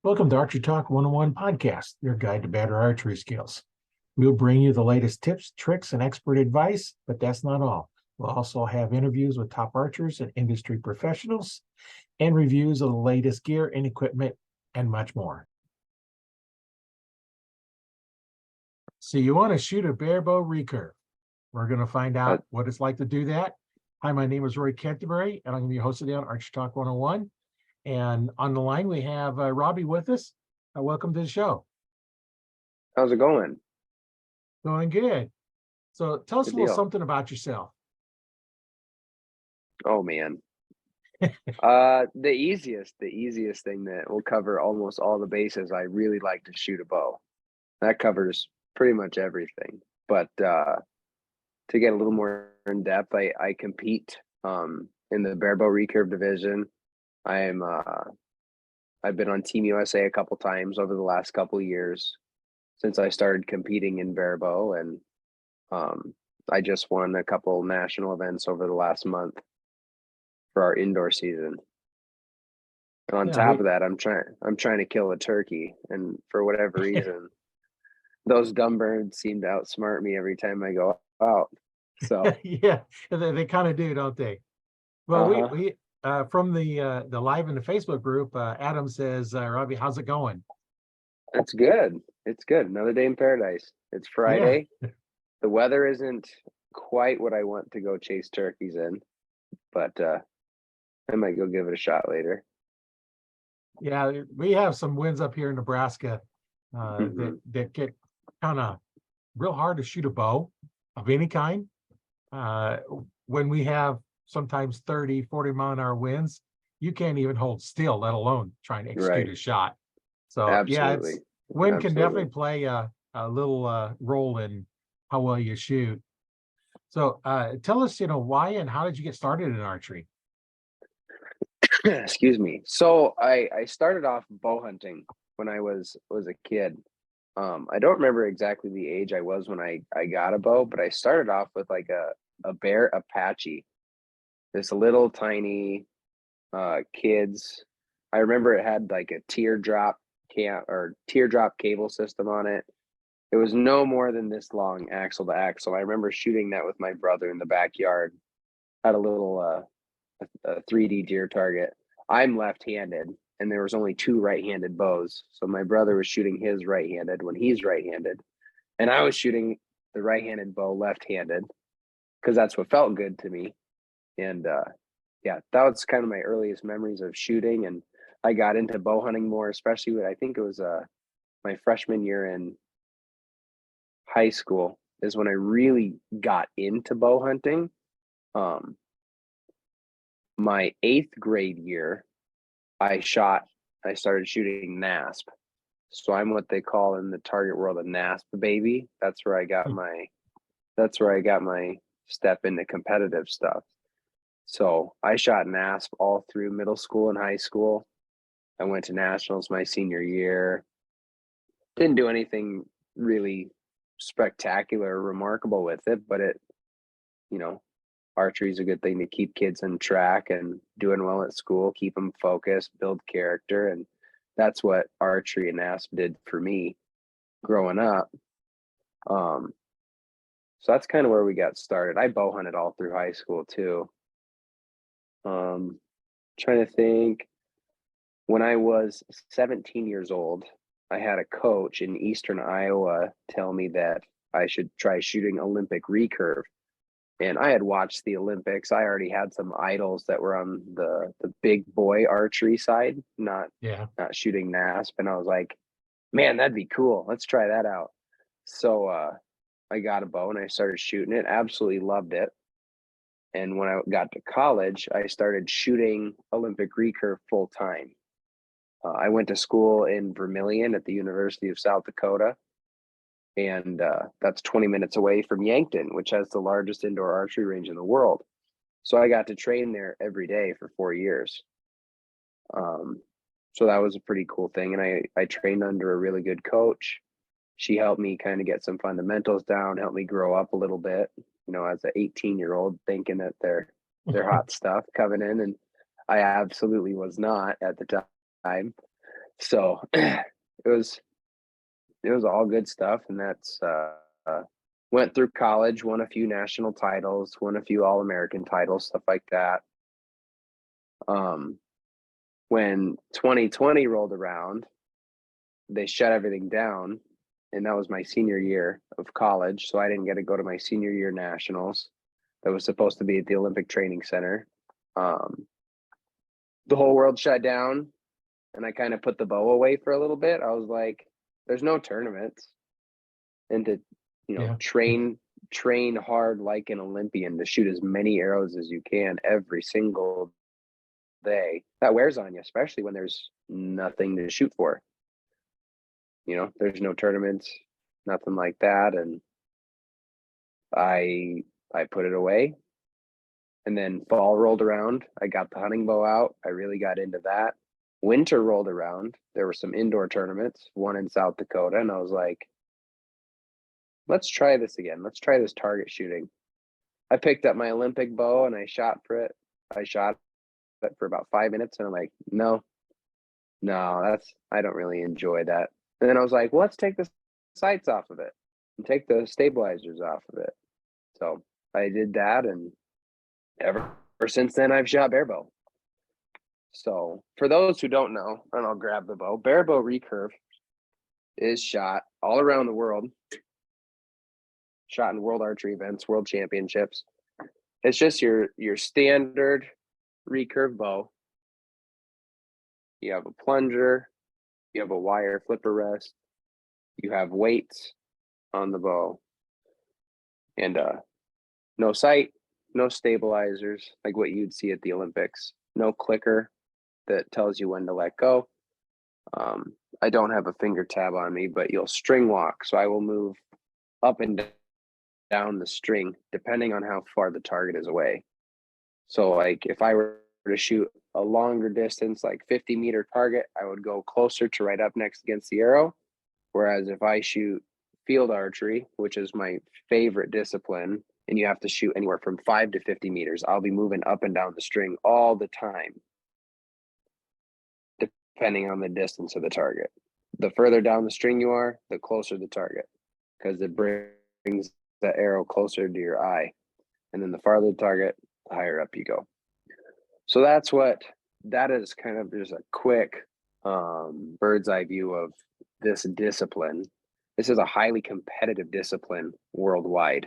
Welcome to Archery Talk 101 podcast, your guide to better archery skills. We'll bring you the latest tips, tricks, and expert advice, but that's not all. We'll also have interviews with top archers and industry professionals and reviews of the latest gear and equipment and much more. So you want to shoot a bare bow recurve. We're going to find out what it's like to do that. Hi, my name is Roy Canterbury, and I'm going to be hosting on Archery Talk 101. And on the line, we have Robby with us. Welcome to the show. How's it going? Going good. So tell us a little something about yourself. Oh, man. The easiest thing that will cover almost all the bases. I really like to shoot a bow. That covers pretty much everything. But to get a little more in depth, I compete in the bare bow recurve division. I've been on Team USA a couple times over the last couple of years since I started competing in bare bow, and I just won a couple national events over the last month for our indoor season. And on top of that, I'm trying to kill a turkey, and for whatever reason, those dumb birds seem to outsmart me every time I go out. So yeah, they kind of do, don't they? Well, we from the live in the Facebook group, Adam says, Robby, how's it going? It's good. It's good. Another day in paradise. It's Friday. Yeah. The weather isn't quite what I want to go chase turkeys in, but I might go give it a shot later. Yeah, we have some winds up here in Nebraska that get kind of real hard to shoot a bow of any kind. When we have sometimes 30, 40 mile an hour winds, you can't even hold still, let alone trying to execute a shot. So absolutely. Yeah, wind can definitely play a little role in how well you shoot. So tell us, why and how did you get started in archery? Excuse me. So I started off bow hunting when I was a kid. I don't remember exactly the age I was when I got a bow, but I started off with like a Bear Apache. This little tiny kids. I remember it had like a teardrop cable system on it. It was no more than this long, axle to axle. I remember shooting that with my brother in the backyard. Had a little a 3D deer target. I'm left-handed, and there was only two right-handed bows. So my brother was shooting his right-handed when he's right-handed, and I was shooting the right-handed bow left-handed because that's what felt good to me. And yeah, that was kind of my earliest memories of shooting. And I got into bow hunting more, especially when I think it was my freshman year in high school is when I really got into bow hunting. My 8th grade year, I started shooting NASP. So I'm what they call in the target world a NASP baby. That's where I got my step into competitive stuff. So I shot NASP all through middle school and high school. I went to nationals my senior year. Didn't do anything really spectacular or remarkable with it, but archery is a good thing to keep kids on track and doing well at school, keep them focused, build character. And that's what archery and NASP did for me growing up. So that's kind of where we got started. I bow hunted all through high school too. Trying to think, when I was 17 years old, I had a coach in Eastern Iowa tell me that I should try shooting Olympic recurve. And I had watched the Olympics. I already had some idols that were on the big boy archery side, not shooting NASP. And I was like, man, that'd be cool. Let's try that out. So I got a bow and I started shooting it. Absolutely loved it. And when I got to college, I started shooting Olympic recurve full time. I went to school in Vermillion at the University of South Dakota. And that's 20 minutes away from Yankton, which has the largest indoor archery range in the world. So I got to train there every day for 4 years. So that was a pretty cool thing. And I trained under a really good coach. She helped me kind of get some fundamentals down, helped me grow up a little bit, as an 18-year-old thinking that they're hot stuff coming in. And I absolutely was not at the time. So it was all good stuff, and that's went through college, won a few national titles, won a few All-American titles, stuff like that. When 2020 rolled around, they shut everything down, and that was my senior year of college, so I didn't get to go to my senior year nationals that was supposed to be at the Olympic Training Center. The whole world shut down, and I kind of put the bow away for a little bit. I was like, there's no tournaments, and to train hard like an Olympian to shoot as many arrows as you can every single day, that wears on you, especially when there's nothing to shoot for. There's no tournaments, nothing like that. And I put it away. And then fall rolled around. I got the hunting bow out. I really got into that. Winter rolled around. There were some indoor tournaments, one in South Dakota. And I was like, let's try this again. Let's try this target shooting. I picked up my Olympic bow and I shot for it. I shot it for about 5 minutes. And I'm like, no, I don't really enjoy that. And then I was like, well, let's take the sights off of it and take the stabilizers off of it. So I did that, and ever since then I've shot barebow. So for those who don't know, and I'll grab the bow, barebow recurve is shot all around the world, shot in world archery events, world championships. It's just your standard recurve bow. You have a plunger, you have a wire flipper rest, you have weights on the bow, and no sight, no stabilizers like what you'd see at the Olympics, no clicker that tells you when to let go. I don't have a finger tab on me, but you'll string walk, so I will move up and down the string depending on how far the target is away. So like if I were to shoot a longer distance, like 50-meter target, I would go closer to right up next against the arrow. Whereas if I shoot field archery, which is my favorite discipline, and you have to shoot anywhere from 5 to 50 meters, I'll be moving up and down the string all the time, depending on the distance of the target. The further down the string you are, the closer the target, because it brings the arrow closer to your eye. And then the farther the target, the higher up you go. So that is kind of just a quick bird's eye view of this discipline. This is a highly competitive discipline worldwide.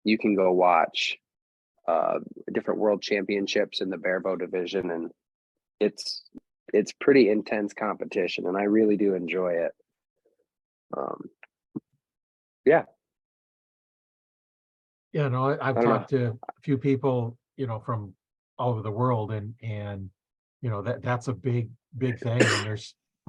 You can go watch different world championships in the barebow division, and it's pretty intense competition, and I really do enjoy it. Yeah. Yeah, no, I've I don't talked to a few people, from all over the world, and that's a big thing. And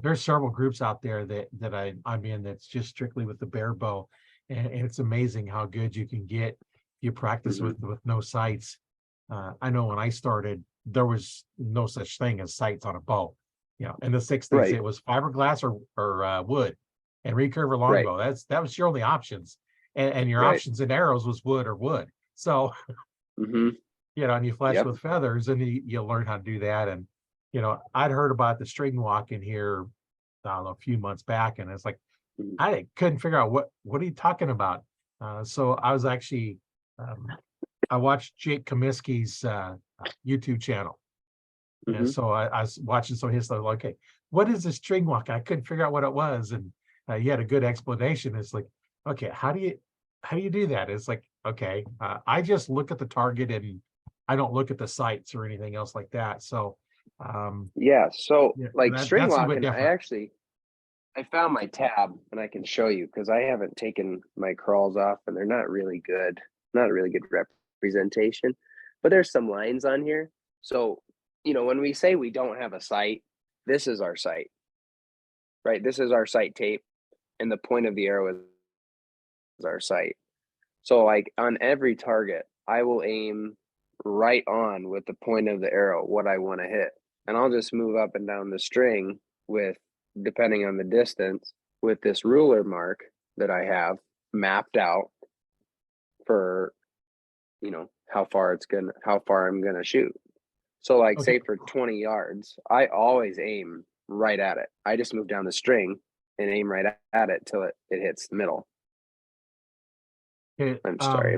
there's several groups out there that I'm in that's just strictly with the barebow, and it's amazing how good you can get. You practice with no sights. I know when I started, there was no such thing as sights on a bow. In the 60s, Right. it was fiberglass or wood, and recurve or longbow. That was your only options. And your options in arrows was wood or wood. So, and you flesh with feathers, and you learn how to do that. And, I'd heard about the string walking here, I don't know, a few months back, and it's like, I couldn't figure out what are you talking about? So I was actually, I watched Jake Comiskey's YouTube channel. And so I was watching some of his stuff. Okay, what is a string walk? I couldn't figure out what it was. And he had a good explanation. It's like, okay, how do you do that? It's like, okay, I just look at the target, and I don't look at the sights or anything else like that. So like string that's a bit walking, different. I found my tab, and I can show you, because I haven't taken my crawls off, and they're not a really good representation, but there's some lines on here. So when we say we don't have a sight, this is our sight, right? This is our sight tape, and the point of the arrow is our sight. So like on every target, I will aim right on with the point of the arrow what I want to hit, and I'll just move up and down the string with, depending on the distance, with this ruler mark that I have mapped out for how far I'm gonna shoot. So like Okay. say for 20 yards, I always aim right at it. I just move down the string and aim right at it till it hits the middle. Okay, I'm sorry,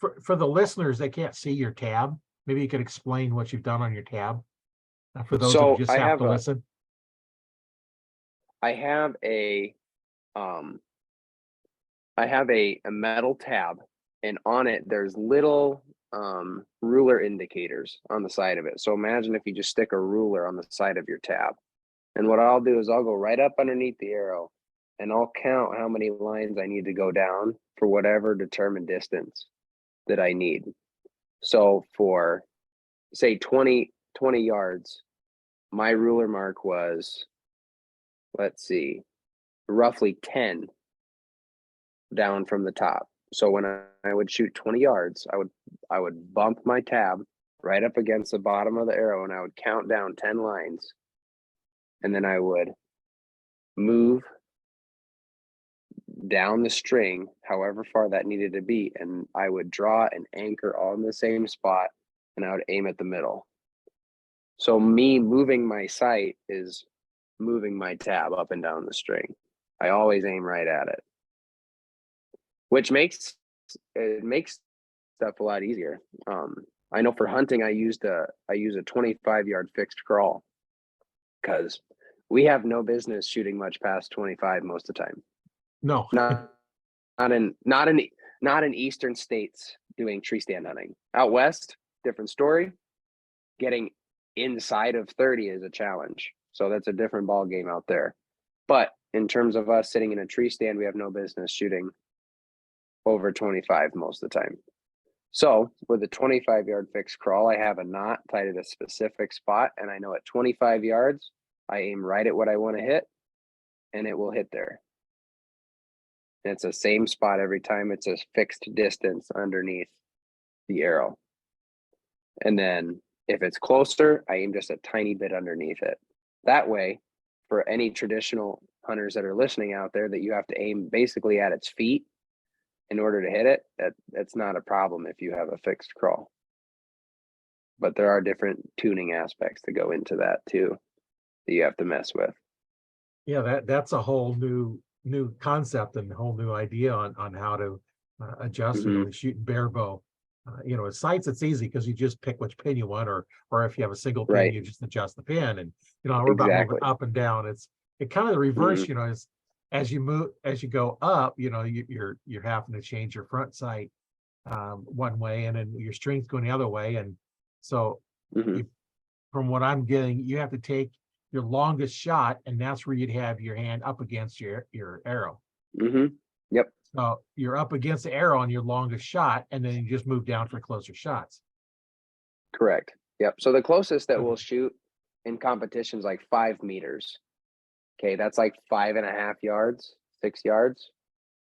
for the listeners, they can't see your tab. Maybe you could explain what you've done on your tab for those that so just have to listen. I have a metal tab, and on it there's little ruler indicators on the side of it. So imagine if you just stick a ruler on the side of your tab. And what I'll do is I'll go right up underneath the arrow and I'll count how many lines I need to go down for whatever determined distance that I need. So for say 20 yards, my ruler mark was, let's see, roughly 10 down from the top. So when I would shoot 20 yards, I would bump my tab right up against the bottom of the arrow and I would count down 10 lines. And then I would move down the string, however far that needed to be, and I would draw an anchor all in the same spot and I would aim at the middle. So me moving my sight is moving my tab up and down the string. I always aim right at it, which makes stuff a lot easier. I know for hunting, I use a 25-yard fixed crawl because we have no business shooting much past 25 most of the time. No, Not in eastern states doing tree stand hunting. Out west, different story. Getting inside of 30 is a challenge. So that's a different ball game out there. But in terms of us sitting in a tree stand, we have no business shooting over 25 most of the time. So with a 25-yard fixed crawl, I have a knot tied at a specific spot, and I know at 25 yards, I aim right at what I want to hit, and it will hit there. And it's the same spot every time. It's a fixed distance underneath the arrow. And then if it's closer, I aim just a tiny bit underneath it. That way, for any traditional hunters that are listening out there, that you have to aim basically at its feet in order to hit it, that's not a problem if you have a fixed crawl. But there are different tuning aspects that go into that too, that you have to mess with. yeah, that's a whole new concept and a whole new idea on how to adjust, shooting bare bow. With sights, it's easy because you just pick which pin you want, or if you have a single pin, Right. you just adjust the pin, and we're about moving up and down. It kind of the reverse, is as you go up, you're having to change your front sight one way, and then your string's going the other way, and so from what I'm getting, you have to take your longest shot, and that's where you'd have your hand up against your arrow. Yep. So you're up against the arrow on your longest shot, and then you just move down for closer shots. Correct. Yep. So the closest that we'll shoot in competitions like 5 meters. Okay, that's like 5.5 yards, 6 yards.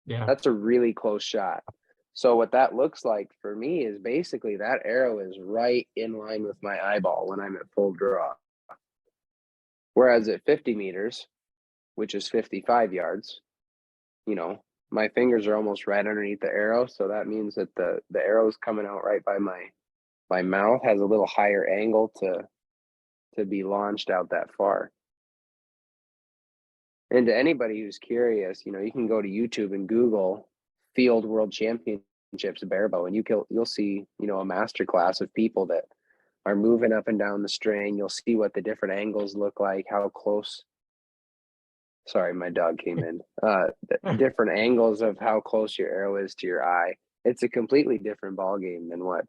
Yeah. That's a really close shot. So what that looks like for me is basically that arrow is right in line with my eyeball when I'm at full draw. Whereas at 50 meters, which is 55 yards, my fingers are almost right underneath the arrow. So that means that the arrow is coming out right by my mouth, has a little higher angle to be launched out that far. And to anybody who's curious, you can go to YouTube and Google Field World Championships barebow, and you'll see, a masterclass of people that are moving up and down the string. You'll see what the different angles look like, how close. Sorry, my dog came in. The different angles of how close your arrow is to your eye. It's a completely different ball game than what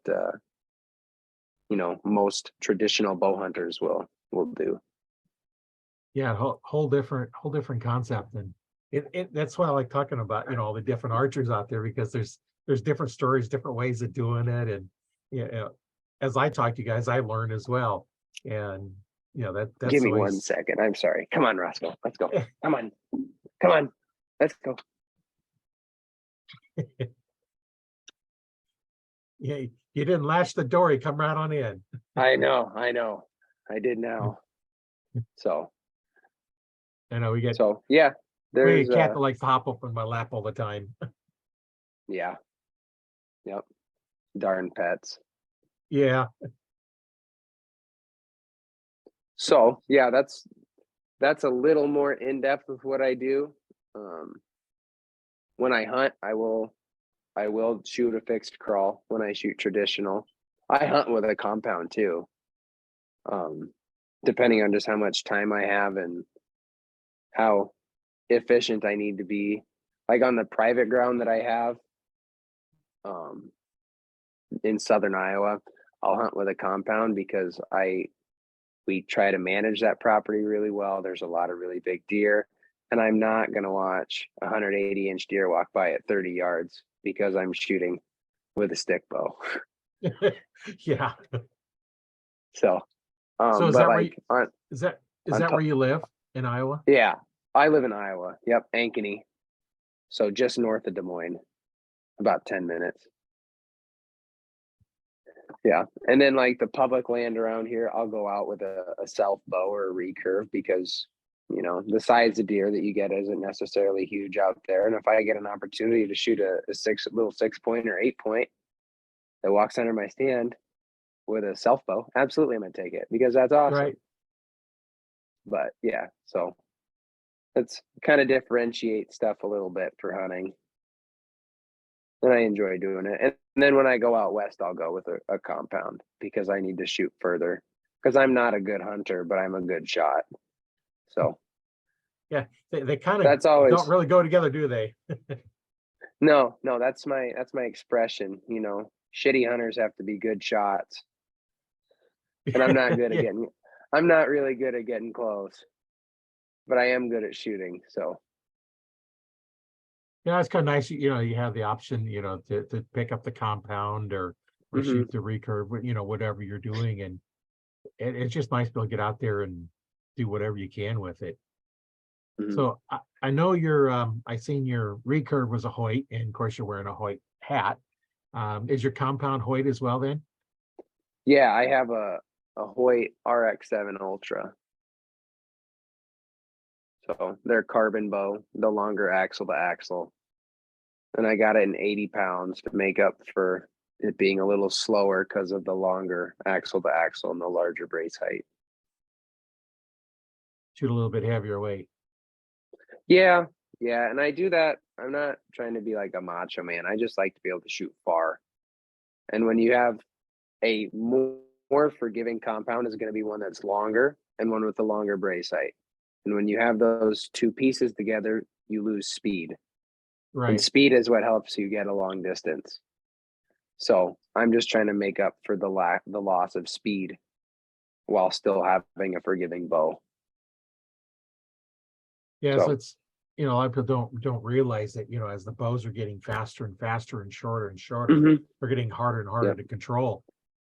most traditional bow hunters will do. Yeah, whole different concept, and that's why I like talking about all the different archers out there, because there's different stories, different ways of doing it, and as I talk to you guys, I learn as well, and that's Give me always... 1 second. I'm sorry. Come on, Roscoe. Let's go. Come on. Let's go. Yeah, you didn't latch the door. You come right on in. I know. I did now. So. I know we get. So yeah, there's a cat that likes to hop up in my lap all the time. Yeah. Yep. Darn pets. Yeah. So yeah, that's a little more in depth with what I do. When I hunt, I will shoot a fixed crawl when I shoot traditional. I hunt with a compound too. Depending on just how much time I have and how efficient I need to be. Like on the private ground that I have, in southern Iowa, I'll hunt with a compound because we try to manage that property really well. There's a lot of really big deer, and I'm not going to watch a 180-inch deer walk by at 30 yards because I'm shooting with a stick bow. Yeah. So, So is but that where like on, is that on where top, you live in Iowa? yeah, I live in Iowa. Yep, Ankeny. So just north of Des Moines, about 10 minutes. Yeah. And then like the public land around here, I'll go out with a self bow or a recurve because, you know, the size of deer that you get isn't necessarily huge out there. And if I get an opportunity to shoot a little 6-point or 8-point that walks under my stand with a self bow, absolutely I'm gonna take it because that's awesome. Right. But yeah, so it's kind of differentiate stuff a little bit for hunting. And I enjoy doing it. And then when I go out west, I'll go with a compound because I need to shoot further because I'm not a good hunter, but I'm a good shot. So Yeah, they kind of that's always don't really go together, do they? no, that's my expression. You know, shitty hunters have to be good shots. And I'm not good at Yeah. I'm not really good at getting close, but I am good at shooting. So Yeah, it's kind of nice, you know, you have the option, you know, to pick up the compound or shoot the recurve, you know, whatever you're doing. And it's just nice to be able to get out there and do whatever you can with it. So I know your I seen your recurve was a Hoyt, and of course you're wearing a Hoyt hat. Is your compound Hoyt as well then? yeah, I have a Hoyt RX7 Ultra. So they're carbon bow, the longer axle to axle. And I got it in 80 pounds to make up for it being a little slower because of the longer axle to axle and the larger brace height. Shoot a little bit heavier weight. Yeah, yeah. And I do that. I'm not trying to be like a macho man. I just like to be able to shoot far. And when you have a more forgiving compound is going to be one that's longer and one with a longer brace height. And when you have those two pieces together, you lose speed. And Right. speed is what helps you get a long distance. So I'm just trying to make up for the loss of speed while still having a forgiving bow. Yeah, so So it's, you know, a lot of people don't realize that, you know, as the bows are getting faster and faster and shorter, they're getting harder and harder yep, to control.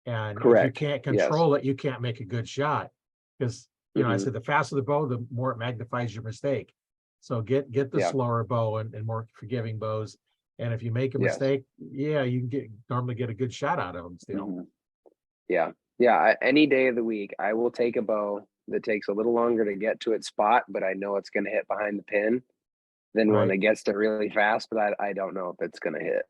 And if you correct. can't Yes. control it, you can't make a good shot. Because, you know, I said the faster the bow, the more it magnifies your mistake. So get the Yeah. slower bow and more forgiving bows. And if you make a Yes. mistake, yeah, you can normally get a good shot out of them still. Yeah. Yeah. Any day of the week, I will take a bow that takes a little longer to get to its spot, but I know it's going to hit behind the pin than one Right. that gets there really fast, but I don't know if it's going to hit.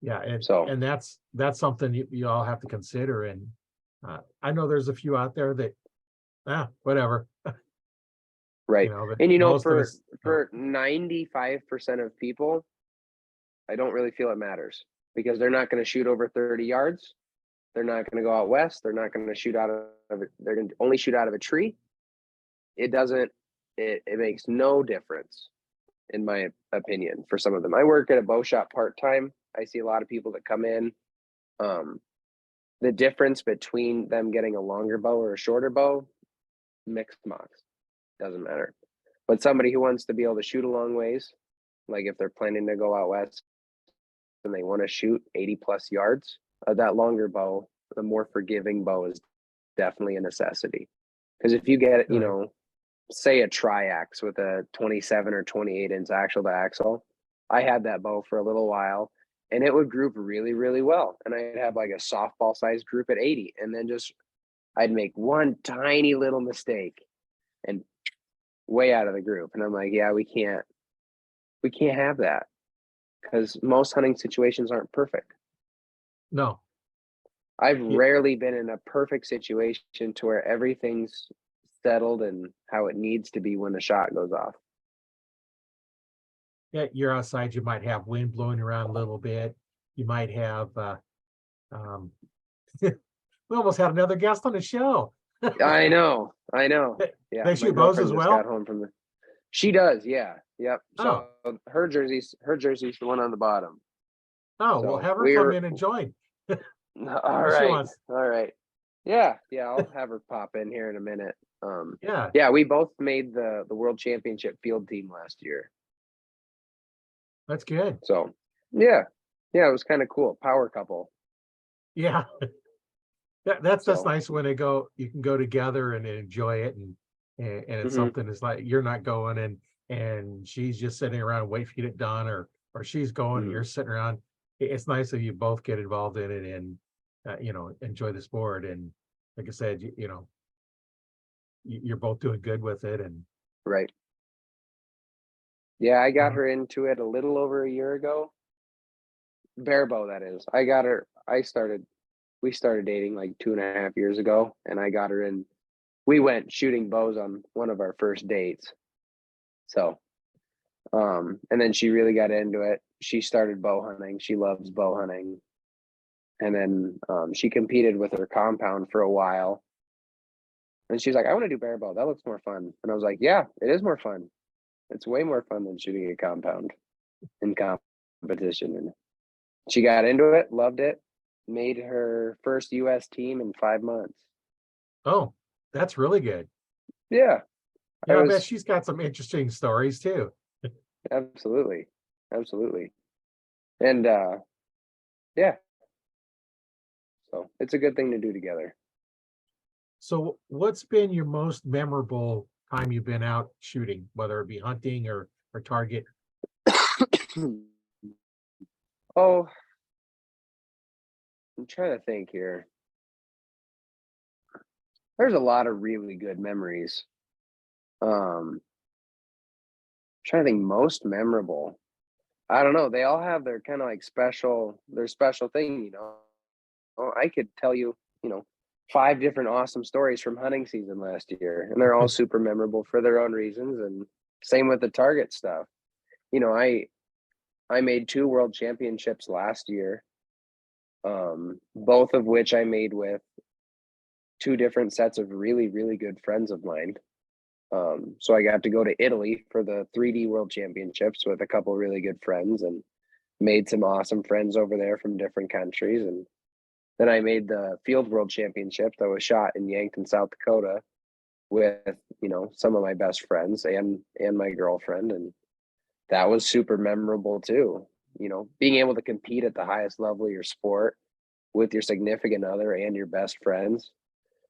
Yeah, So and that's something you all have to consider. And I know there's a few out there that whatever. right. You know, but And you know, most of us for 95% of people, I don't really feel it matters because they're not going to shoot over 30 yards. They're not going to go out west. They're not going to shoot out of it. They're going to only shoot out of a tree. It doesn't, it makes no difference, in my opinion, for some of them. I work at a bow shop part-time. I see a lot of people that come in. The difference between them getting a longer bow or a shorter bow, mixed marks, doesn't matter. But somebody who wants to be able to shoot a long ways, like if they're planning to go out west and they want to shoot 80 plus yards, that longer bow, the more forgiving bow is definitely a necessity. Because if you get, you know, say a triax with a 27 or 28 inch axle to axle, I had that bow for a little while and it would group really, really well. And I'd have like a softball sized group at 80. And then just, I'd make one tiny little mistake and way out of the group. And I'm like, yeah, we can't have that because most hunting situations aren't perfect. no. I've Yeah. rarely been in a perfect situation to where everything's settled and how it needs to be when the shot goes off. Yeah, you're outside, you might have wind blowing around a little bit. You might have, um, we almost had another guest on the show. I know. They Yeah, they my shoot bows girlfriend as just got well? home from the. She does, yeah, yep. Oh, So her jersey's the one on the bottom. oh, well, So have her come we're in and join all if she right, wants. all right. Yeah, I'll have her pop in here in a minute. Yeah, Yeah, we both made the world championship field team last year. that's good. So yeah, it was kind of cool. Power couple. Yeah, that's So nice when you can go together and enjoy it, and it's mhm, something. It's like you're not going and she's just sitting around waiting for you to get done, or she's going and mhm, you're sitting around. It's nice that you both get involved in it and enjoy the sport. And like I said, you're both doing good with it. And right. Yeah, I got uh, her into it a little over a year ago. Barebow, that is. I got her. We started dating like 2.5 years ago, and I got her in. We went shooting bows on one of our first dates. So, and then she really got into it. She started bow hunting. She loves bow hunting. And then she competed with her compound for a while. And she's like, I want to do barebow. That looks more fun. And I was like, yeah, it is more fun. It's way more fun than shooting a compound in competition. And she got into it, loved it, made her first US team in 5 months. oh, that's really good. Yeah, I Yeah, I bet was she's got some interesting stories too. absolutely, absolutely. And yeah, so it's a good thing to do together. So, what's been your most memorable time you've been out shooting, whether it be hunting or target? Oh, I'm trying to think here. There's a lot of really good memories. Um, trying to think most memorable. I don't know. They all have their kind of like their special thing, Oh, I could tell you, 5 different awesome stories from hunting season last year, and they're all super memorable for their own reasons. And same with the target stuff. I made 2 world championships last year, both of which I made with 2 different sets of really, really good friends of mine. So I got to go to Italy for the 3D World Championships with a couple really good friends and made some awesome friends over there from different countries. And then I made the Field World Championship that was shot in Yankton, South Dakota with, some of my best friends and my girlfriend. And that was super memorable too. Being able to compete at the highest level of your sport with your significant other and your best friends,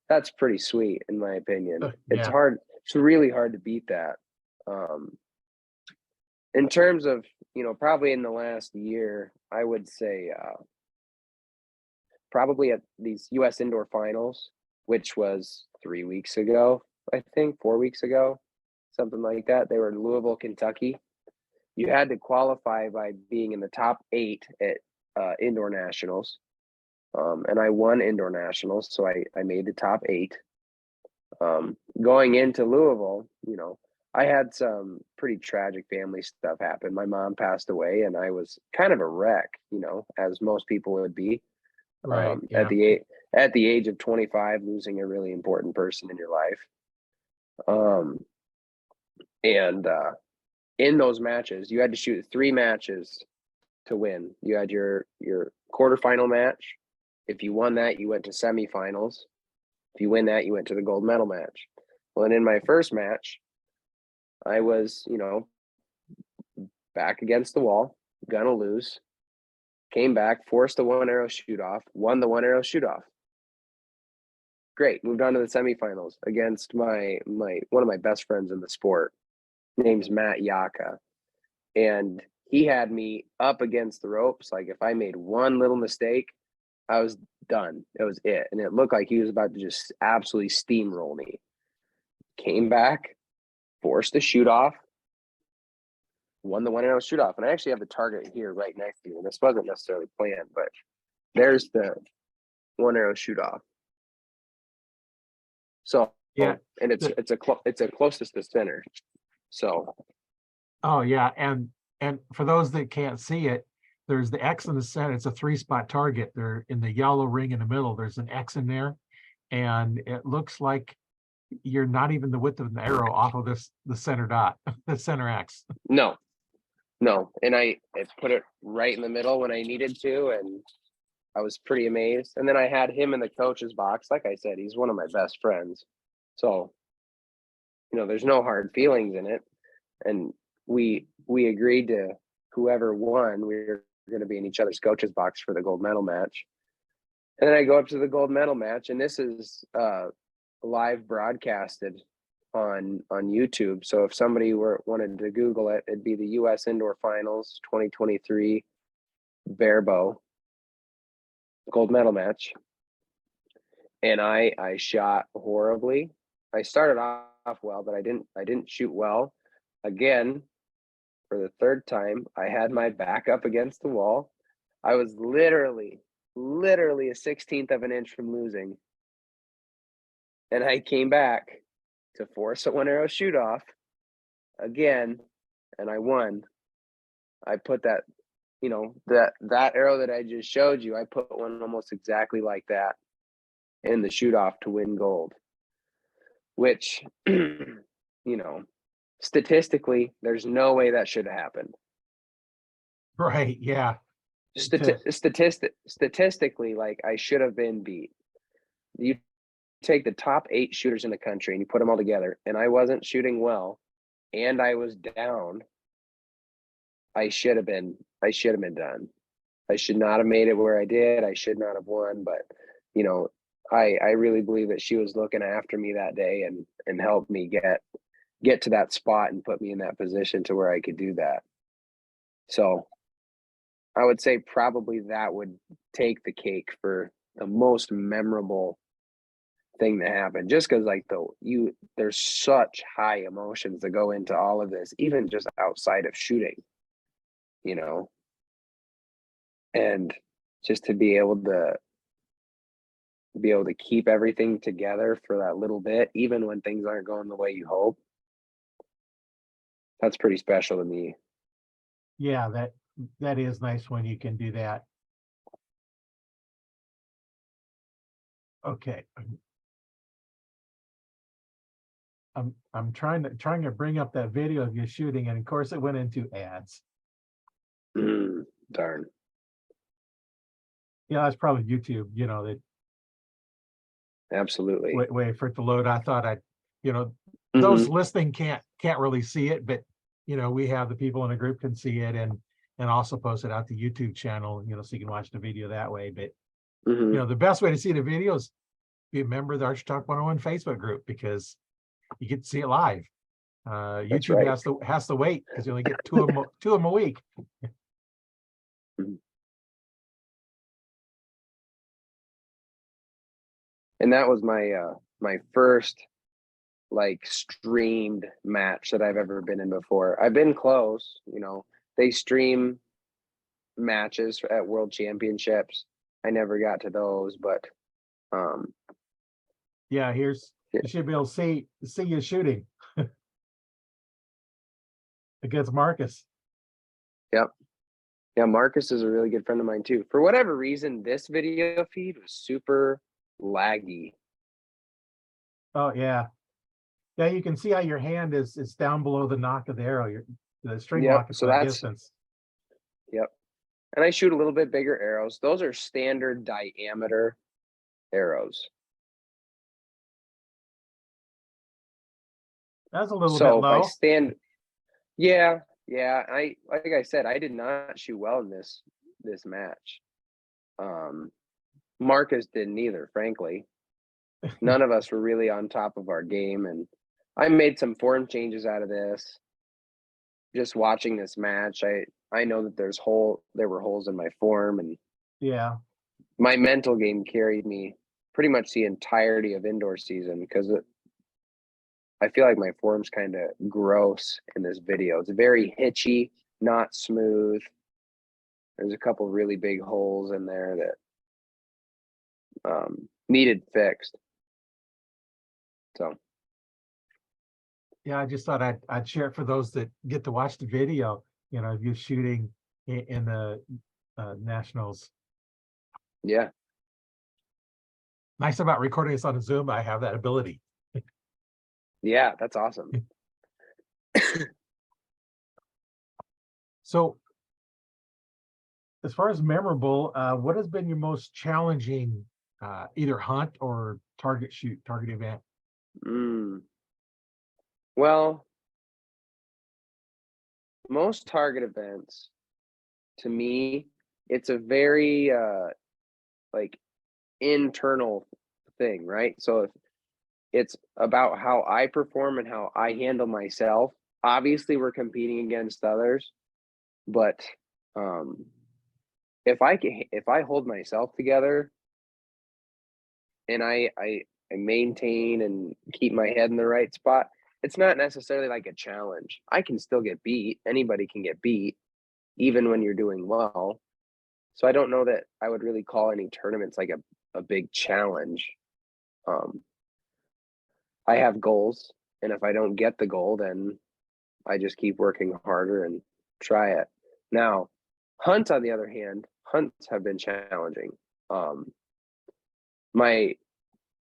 that's pretty sweet in my opinion. It's Yeah. hard. It's really hard to beat that. Um, in terms of, probably in the last year, I would say probably at these US indoor finals, which was 3 weeks ago, I think 4 weeks ago, something like that. They were in Louisville, Kentucky. You had to qualify by being in the top 8 at indoor nationals. And I won indoor nationals, so I made the top 8. Going into Louisville, I had some pretty tragic family stuff happen. My mom passed away, and I was kind of a wreck, as most people would be. Right. At Yeah. the age of 25, losing a really important person in your life. And in those matches, you had to shoot 3 matches to win. You had your quarterfinal match. If you won that, you went to semifinals. If you win that, you went to the gold medal match. Well, and in my first match, I was, back against the wall, gonna lose. Came back, forced the 1 arrow shoot off, won the 1 arrow shoot off. Great, moved on to the semifinals against my one of my best friends in the sport. Name's Matt Yaka. And he had me up against the ropes. Like if I made one little mistake, I was done. It was it. And it looked like he was about to just absolutely steamroll me. Came back, forced the shoot off, won the 1 arrow shoot off. And I actually have the target here right next to me. And this wasn't necessarily planned, but there's one arrow shoot off. So Yeah. and it's a closest to center. So Oh yeah, and for those that can't see it, there's the X in the center. It's a 3-spot target. There in the yellow ring in the middle, there's an X in there, and it looks like you're not even the width of an arrow off of the center dot, the center X. no, and I put it right in the middle when I needed to, and I was pretty amazed. And then I had him in the coach's box. Like I said, he's one of my best friends, so there's no hard feelings in it. And we agreed to whoever won, we were going to be in each other's coach's box for the gold medal match. And then I go up to the gold medal match, and this is live broadcasted on YouTube. So if somebody wanted to Google it, it'd be the U.S. Indoor Finals 2023 bare bow gold medal match. And I shot horribly. I started off well, but I didn't shoot well. Again, for the third time, I had my back up against the wall. I was literally a 16th of an inch from losing. And I came back to force a one arrow shoot off again, and I won. I put that, that arrow that I just showed you, I put one almost exactly like that in the shoot off to win gold, which, statistically, there's no way that should have happened. Right. Yeah. Statistically, like, I should have been beat. You take the top 8 shooters in the country and you put them all together, and I wasn't shooting well, and I was down. I should have been done. I should not have made it where I did. I should not have won, but I really believe that she was looking after me that day and helped me get to that spot and put me in that position to where I could do that. So I would say probably that would take the cake for the most memorable thing that happened, just because there's such high emotions that go into all of this, even just outside of shooting, and just to be able to keep everything together for that little bit, even when things aren't going the way you hope, that's pretty special to me. Yeah, that is nice when you can do that. Okay. I'm trying to bring up that video of you shooting, and of course it went into ads. Darn. Yeah, that's probably YouTube, that Absolutely. wait for it to load. I thought those listening can't really see it, but we have the people in the group can see it and also post it out the YouTube channel, so you can watch the video that way. But the best way to see the video is be a member of the Archery Talk 101 Facebook group, because you get to see it live. YouTube right. has to wait, because you only get two of them a week. And that was my first streamed match that I've ever been in before. I've been close, they stream matches at World Championships. I never got to those, but yeah, you should be able to see you shooting against Marcus. Yep. Yeah, Marcus is a really good friend of mine too. For whatever reason, this video feed was super laggy. Oh yeah. Yeah, you can see how your hand is down below the nock of the arrow. The string lock is that distance. Yep. And I shoot a little bit bigger arrows. Those are standard diameter arrows. That's a little bit low. If I stand, yeah. Like I said, I did not shoot well in this match. Marcus didn't either, frankly. None of us were really on top of our game, and I made some form changes out of this. Just watching this match, I know that there were holes in my form, and yeah, my mental game carried me pretty much the entirety of indoor season, because I feel like my form's kind of gross in this video. It's very hitchy, not smooth. There's a couple really big holes in there needed fixed. So Yeah, I just thought I'd share it for those that get to watch the video, you know, you shooting in the nationals. yeah, Nice about recording this on a Zoom, I have that ability. yeah, that's awesome. So as far as memorable, what has been your most challenging either hunt or target event? Well, most target events, to me, it's a very like internal thing, right? So if it's about how I perform and how I handle myself. Obviously, we're competing against others, but um, if I hold myself together and I maintain and keep my head in the right spot, it's not necessarily like a challenge. I can still get beat. Anybody can get beat, even when you're doing well. So I don't know that I would really call any tournaments like a big challenge. Um, I have goals, and if I don't get the goal, then I just keep working harder and try it. Now, hunts, on the other hand, hunts have been challenging. Um, my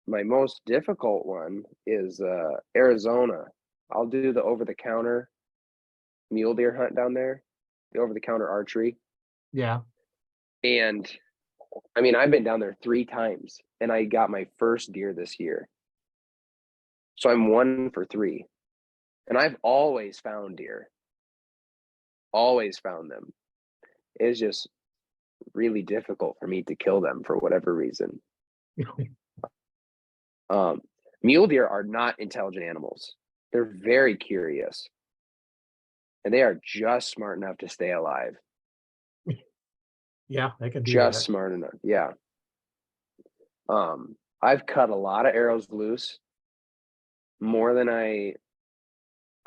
my most difficult one is Arizona. I'll do the over the counter mule deer hunt down there, the over the counter archery. Yeah. And I mean, I've been down there 3 times and I got my first deer this year. So I'm 1 for 3. And I've always found deer, always found them. It's just really difficult for me to kill them for whatever reason. Mule deer are not intelligent animals. They're very curious. And they are just smart enough to stay alive. Yeah, they can do Just that. smart enough. Yeah. I've cut a lot of arrows loose, more than I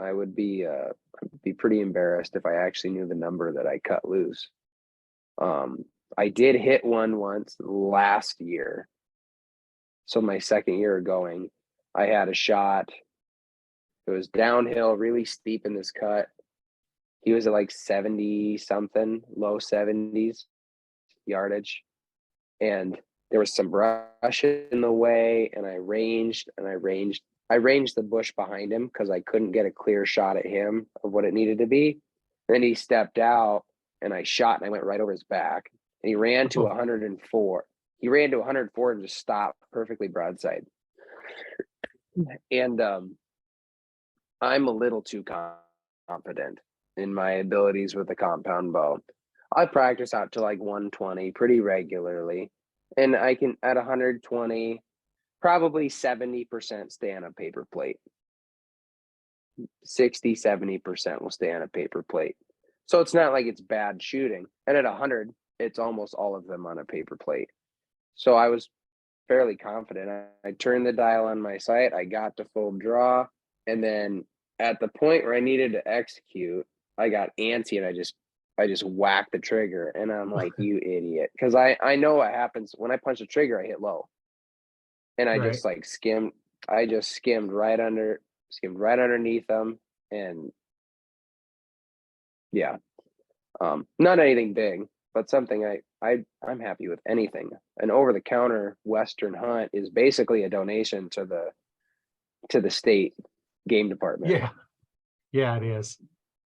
would be pretty embarrassed if I actually knew the number that I cut loose. I did hit one once last year. So my second year of going, I had a shot. It was downhill, really steep in this cut. He was at like 70 something, low 70s yardage. And there was some brush in the way, and I ranged the bush behind him because I couldn't get a clear shot at him of what it needed to be. Then he stepped out and I shot and I went right over his back. And he ran to 104. He ran to 104 and just stopped perfectly broadside. And I'm a little too confident in my abilities with the compound bow. I practice out to like 120 pretty regularly. And I can, at 120, probably 70% stay on a paper plate. 60-70% will stay on a paper plate. So it's not like it's bad shooting. And at 100, it's almost all of them on a paper plate. So I was fairly confident. I turned the dial on my sight. I got to full draw. And then at the point where I needed to execute, I got antsy and I just whacked the trigger. And I'm like, you idiot. Because I know what happens when I punch the trigger, I hit low. And I just like skimmed right underneath them. And yeah. Not anything big, but something I'm happy with. Anything. An over the counter Western hunt is basically a donation to the state game department. Yeah, it is.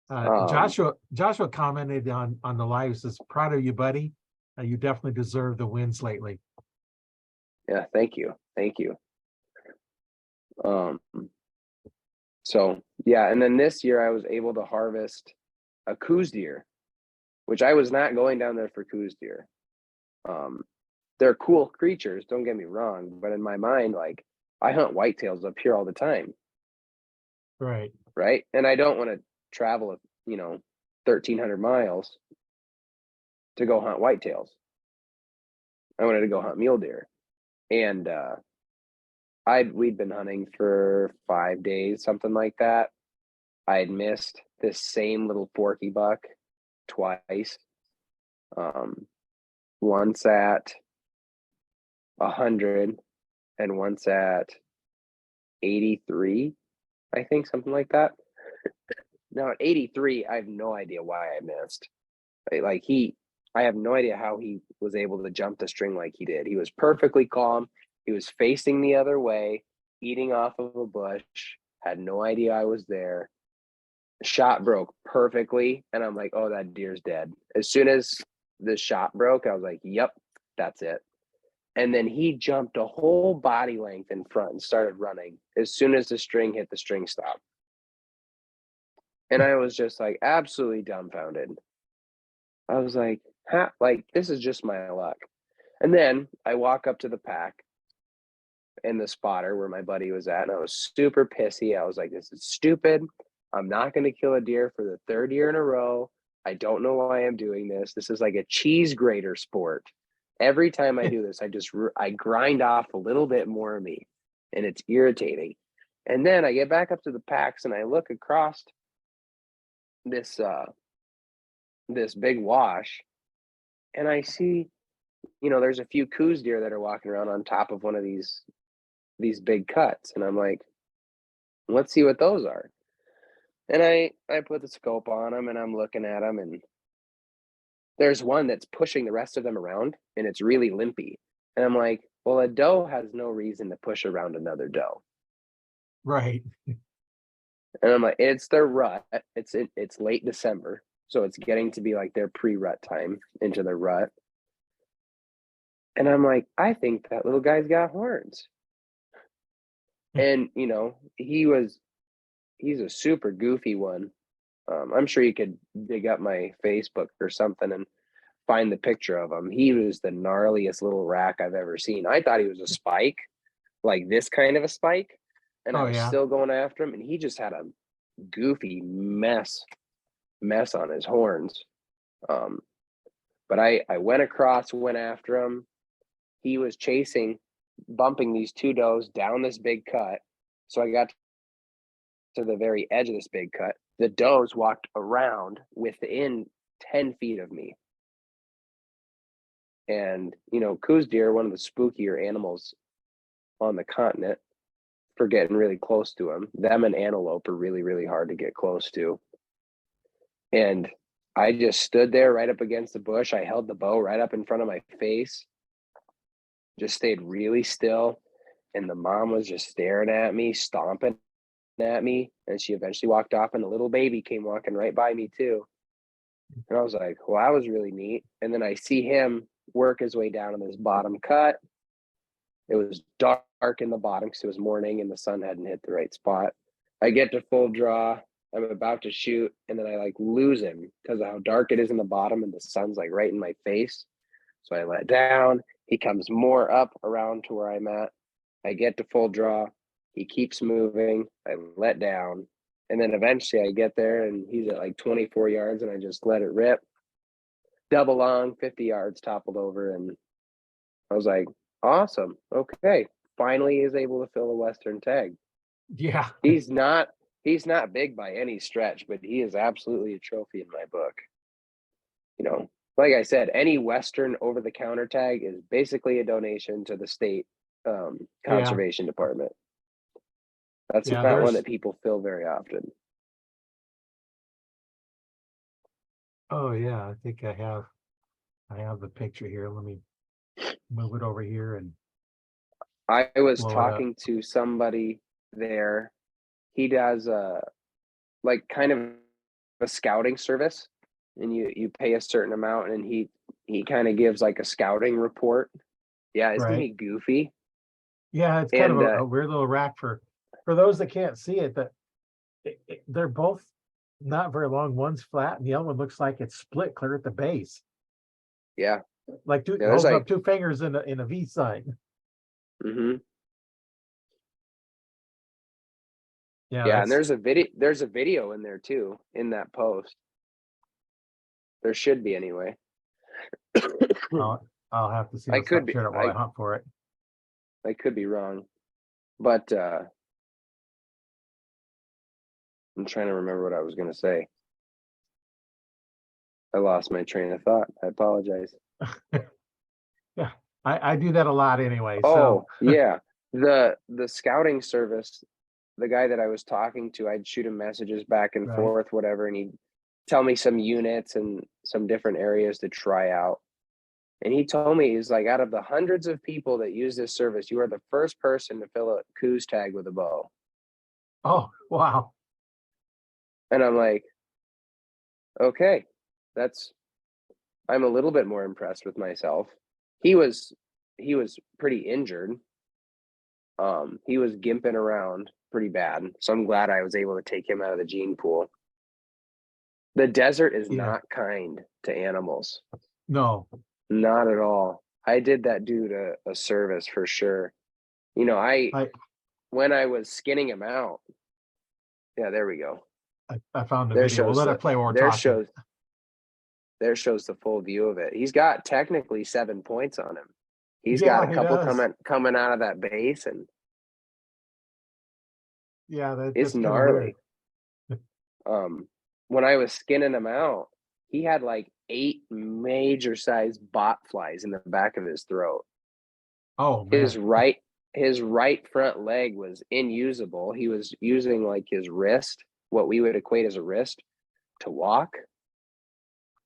Joshua commented on the live, says, proud of you, buddy. You definitely deserve the wins lately. Yeah, thank you. So yeah, and then this year I was able to harvest a coos deer, which I was not going down there for coos deer. They're cool creatures, don't get me wrong, but in my mind, like, I hunt whitetails up here all the time. Right. And I don't want to travel 1,300 miles to go hunt whitetails. I wanted to go hunt mule deer. And we'd been hunting for 5 days, something like that. I had missed this same little forky buck twice. Once at 100 and once at 83, I think, something like that. Now at 83, I have no idea why I missed. I have no idea how he was able to jump the string like he did. He was perfectly calm. He was facing the other way, eating off of a bush, had no idea I was there. Shot broke perfectly. And I'm like, oh, that deer's dead. As soon as the shot broke, I was like, yep, that's it. And then he jumped a whole body length in front and started running as soon as the string hit the string stop. And I was just like absolutely dumbfounded. I was like, this is just my luck. And then I walk up to the pack in the spotter where my buddy was at, and I was super pissy. I was like, this is stupid. I'm not going to kill a deer for the third year in a row. I don't know why I'm doing this. This is like a cheese grater sport. Every time I do this, I grind off a little bit more of me, and it's irritating. And then I get back up to the packs and I look across this big wash, and I see, there's a few coos deer that are walking around on top of one of these big cuts, and I'm like, let's see what those are. And I put the scope on them and I'm looking at them, and there's one that's pushing the rest of them around and it's really limpy. And I'm like, well, a doe has no reason to push around another doe. Right. And I'm like, it's their rut. It's late December. So it's getting to be like their pre-rut time into the rut. And I'm like, I think that little guy's got horns. And he's a super goofy one. I'm sure you could dig up my Facebook or something and find the picture of him. He was the gnarliest little rack I've ever seen. I thought he was a spike, like this kind of a spike. And I was still going after him, and he just had a goofy mess on his horns. But I went after him. He was bumping these two does down this big cut. So I got to the very edge of this big cut. The does walked around within 10 feet of me. And, coos deer, one of the spookier animals on the continent, for getting really close to them and antelope are really, really hard to get close to. And I just stood there right up against the bush. I held the bow right up in front of my face, just stayed really still. And the mom was just staring at me, stomping at me. And she eventually walked off, and the little baby came walking right by me too. And I was like, well, that was really neat. And then I see him work his way down in this bottom cut. It was dark in the bottom because it was morning and the sun hadn't hit the right spot. I get to full draw. I'm about to shoot, and then I lose him because of how dark it is in the bottom, and the sun's right in my face. So I let down. He comes more up around to where I'm at. I get to full draw. He keeps moving. I let down. And then eventually I get there, and he's at 24 yards, and I just let it rip. Double long, 50 yards, toppled over. And I was like, awesome. Okay. Finally is able to fill a Western tag. Yeah. He's not big by any stretch, but he is absolutely a trophy in my book. Like I said, any Western over-the-counter tag is basically a donation to the state conservation department. That's not one that people fill very often. Oh yeah, I think I have the picture here. Let me move it over here. And I was talking to somebody there. He does kind of a scouting service, and you pay a certain amount, and he kind of gives a scouting report. Yeah, isn't he goofy? Yeah, it's kind of a weird little rack for those that can't see it. That they're both not very long. One's flat, and the other one looks like it's split clear at the base. Yeah, holding up two fingers in a V sign. Mm-hmm. Yeah, and there's a video in there too, in that post. There should be, anyway. I'll have to see. I could be while I hunt for it. I could be wrong, but I'm trying to remember what I was going to say. I lost my train of thought. I apologize. Yeah, I do that a lot anyway. Oh So yeah, the scouting service, the guy that I was talking to, I'd shoot him messages back and right. forth, whatever, and he'd tell me some units and some different areas to try out. And he told me, he's like, out of the hundreds of people that use this service, you are the first person to fill a coos tag with a bow. Oh, wow. And I'm like, okay, that's, I'm a little bit more impressed with myself. He was pretty injured. He was gimping around pretty bad. So I'm glad I was able to take him out of the gene pool. The desert is Yeah. not kind to animals. No. Not at all. I did that dude a service for sure. You know, I when I was skinning him out, yeah, there we go. I found the There video. We'll shows let the it play while we're there talking. shows there shows the full view of it. He's got technically 7 points on him. He's got a Yeah, he couple does. coming out of that base, and Yeah, it's that's kind of weird. gnarly. When I was skinning him out, he had like 8 major sized bot flies in the back of his throat. Oh His man. right his right front leg was inusable. He was using like his wrist, what we would equate as a wrist, to walk.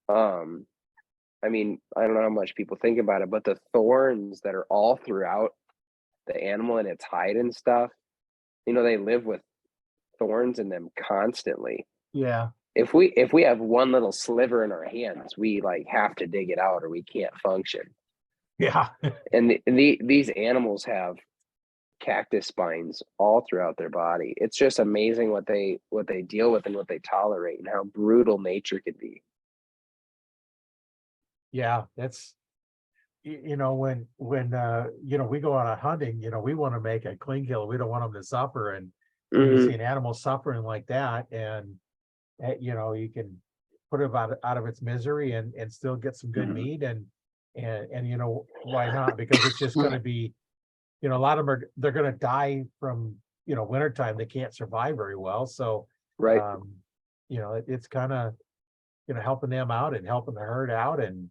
I mean, I don't know how much people think about it, but the thorns that are all throughout the animal and its hide and stuff, you know, they live with thorns in them constantly. Yeah. If we have one little sliver in our hands, we like have to dig it out or we can't function. Yeah. And these animals have cactus spines all throughout their body. It's just amazing what they deal with and what they tolerate and how brutal nature can be. Yeah. That's you know, when you know, we go out hunting, you know, we want to make a clean kill. We don't want them to suffer. And when you see Mm-hmm. an animal suffering like that, and you know, you can put it out of its misery and still get some good Mm-hmm. meat, and you know, why not? Because it's just going to be, you know, a lot of them they're going to die from, you know, wintertime. They can't survive very well. So Right. um you know, it's kind of, you know, helping them out and helping the herd out and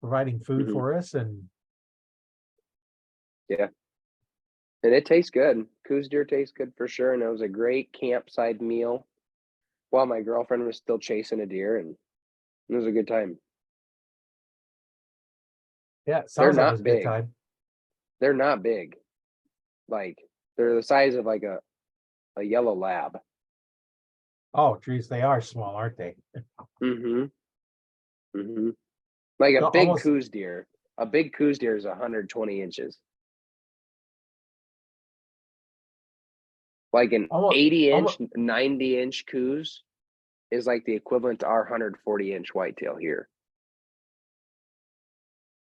providing food Mm-hmm. for us. And Yeah. And it tastes good. Coos deer tastes good for sure. And it was a great campsite meal while my girlfriend was still chasing a deer, and it was a good time. yeah, it They're sounds like it was not a good big. time. They're not big. Like they're the size of like a yellow lab. Oh geez, they are small, aren't they? Mm-hmm. Mm-hmm. Like a No, big almost. coos deer. A big coos deer is 120 inches. Like an almost 80 inch, almost 90-inch coos is like the equivalent to our 140-inch whitetail here.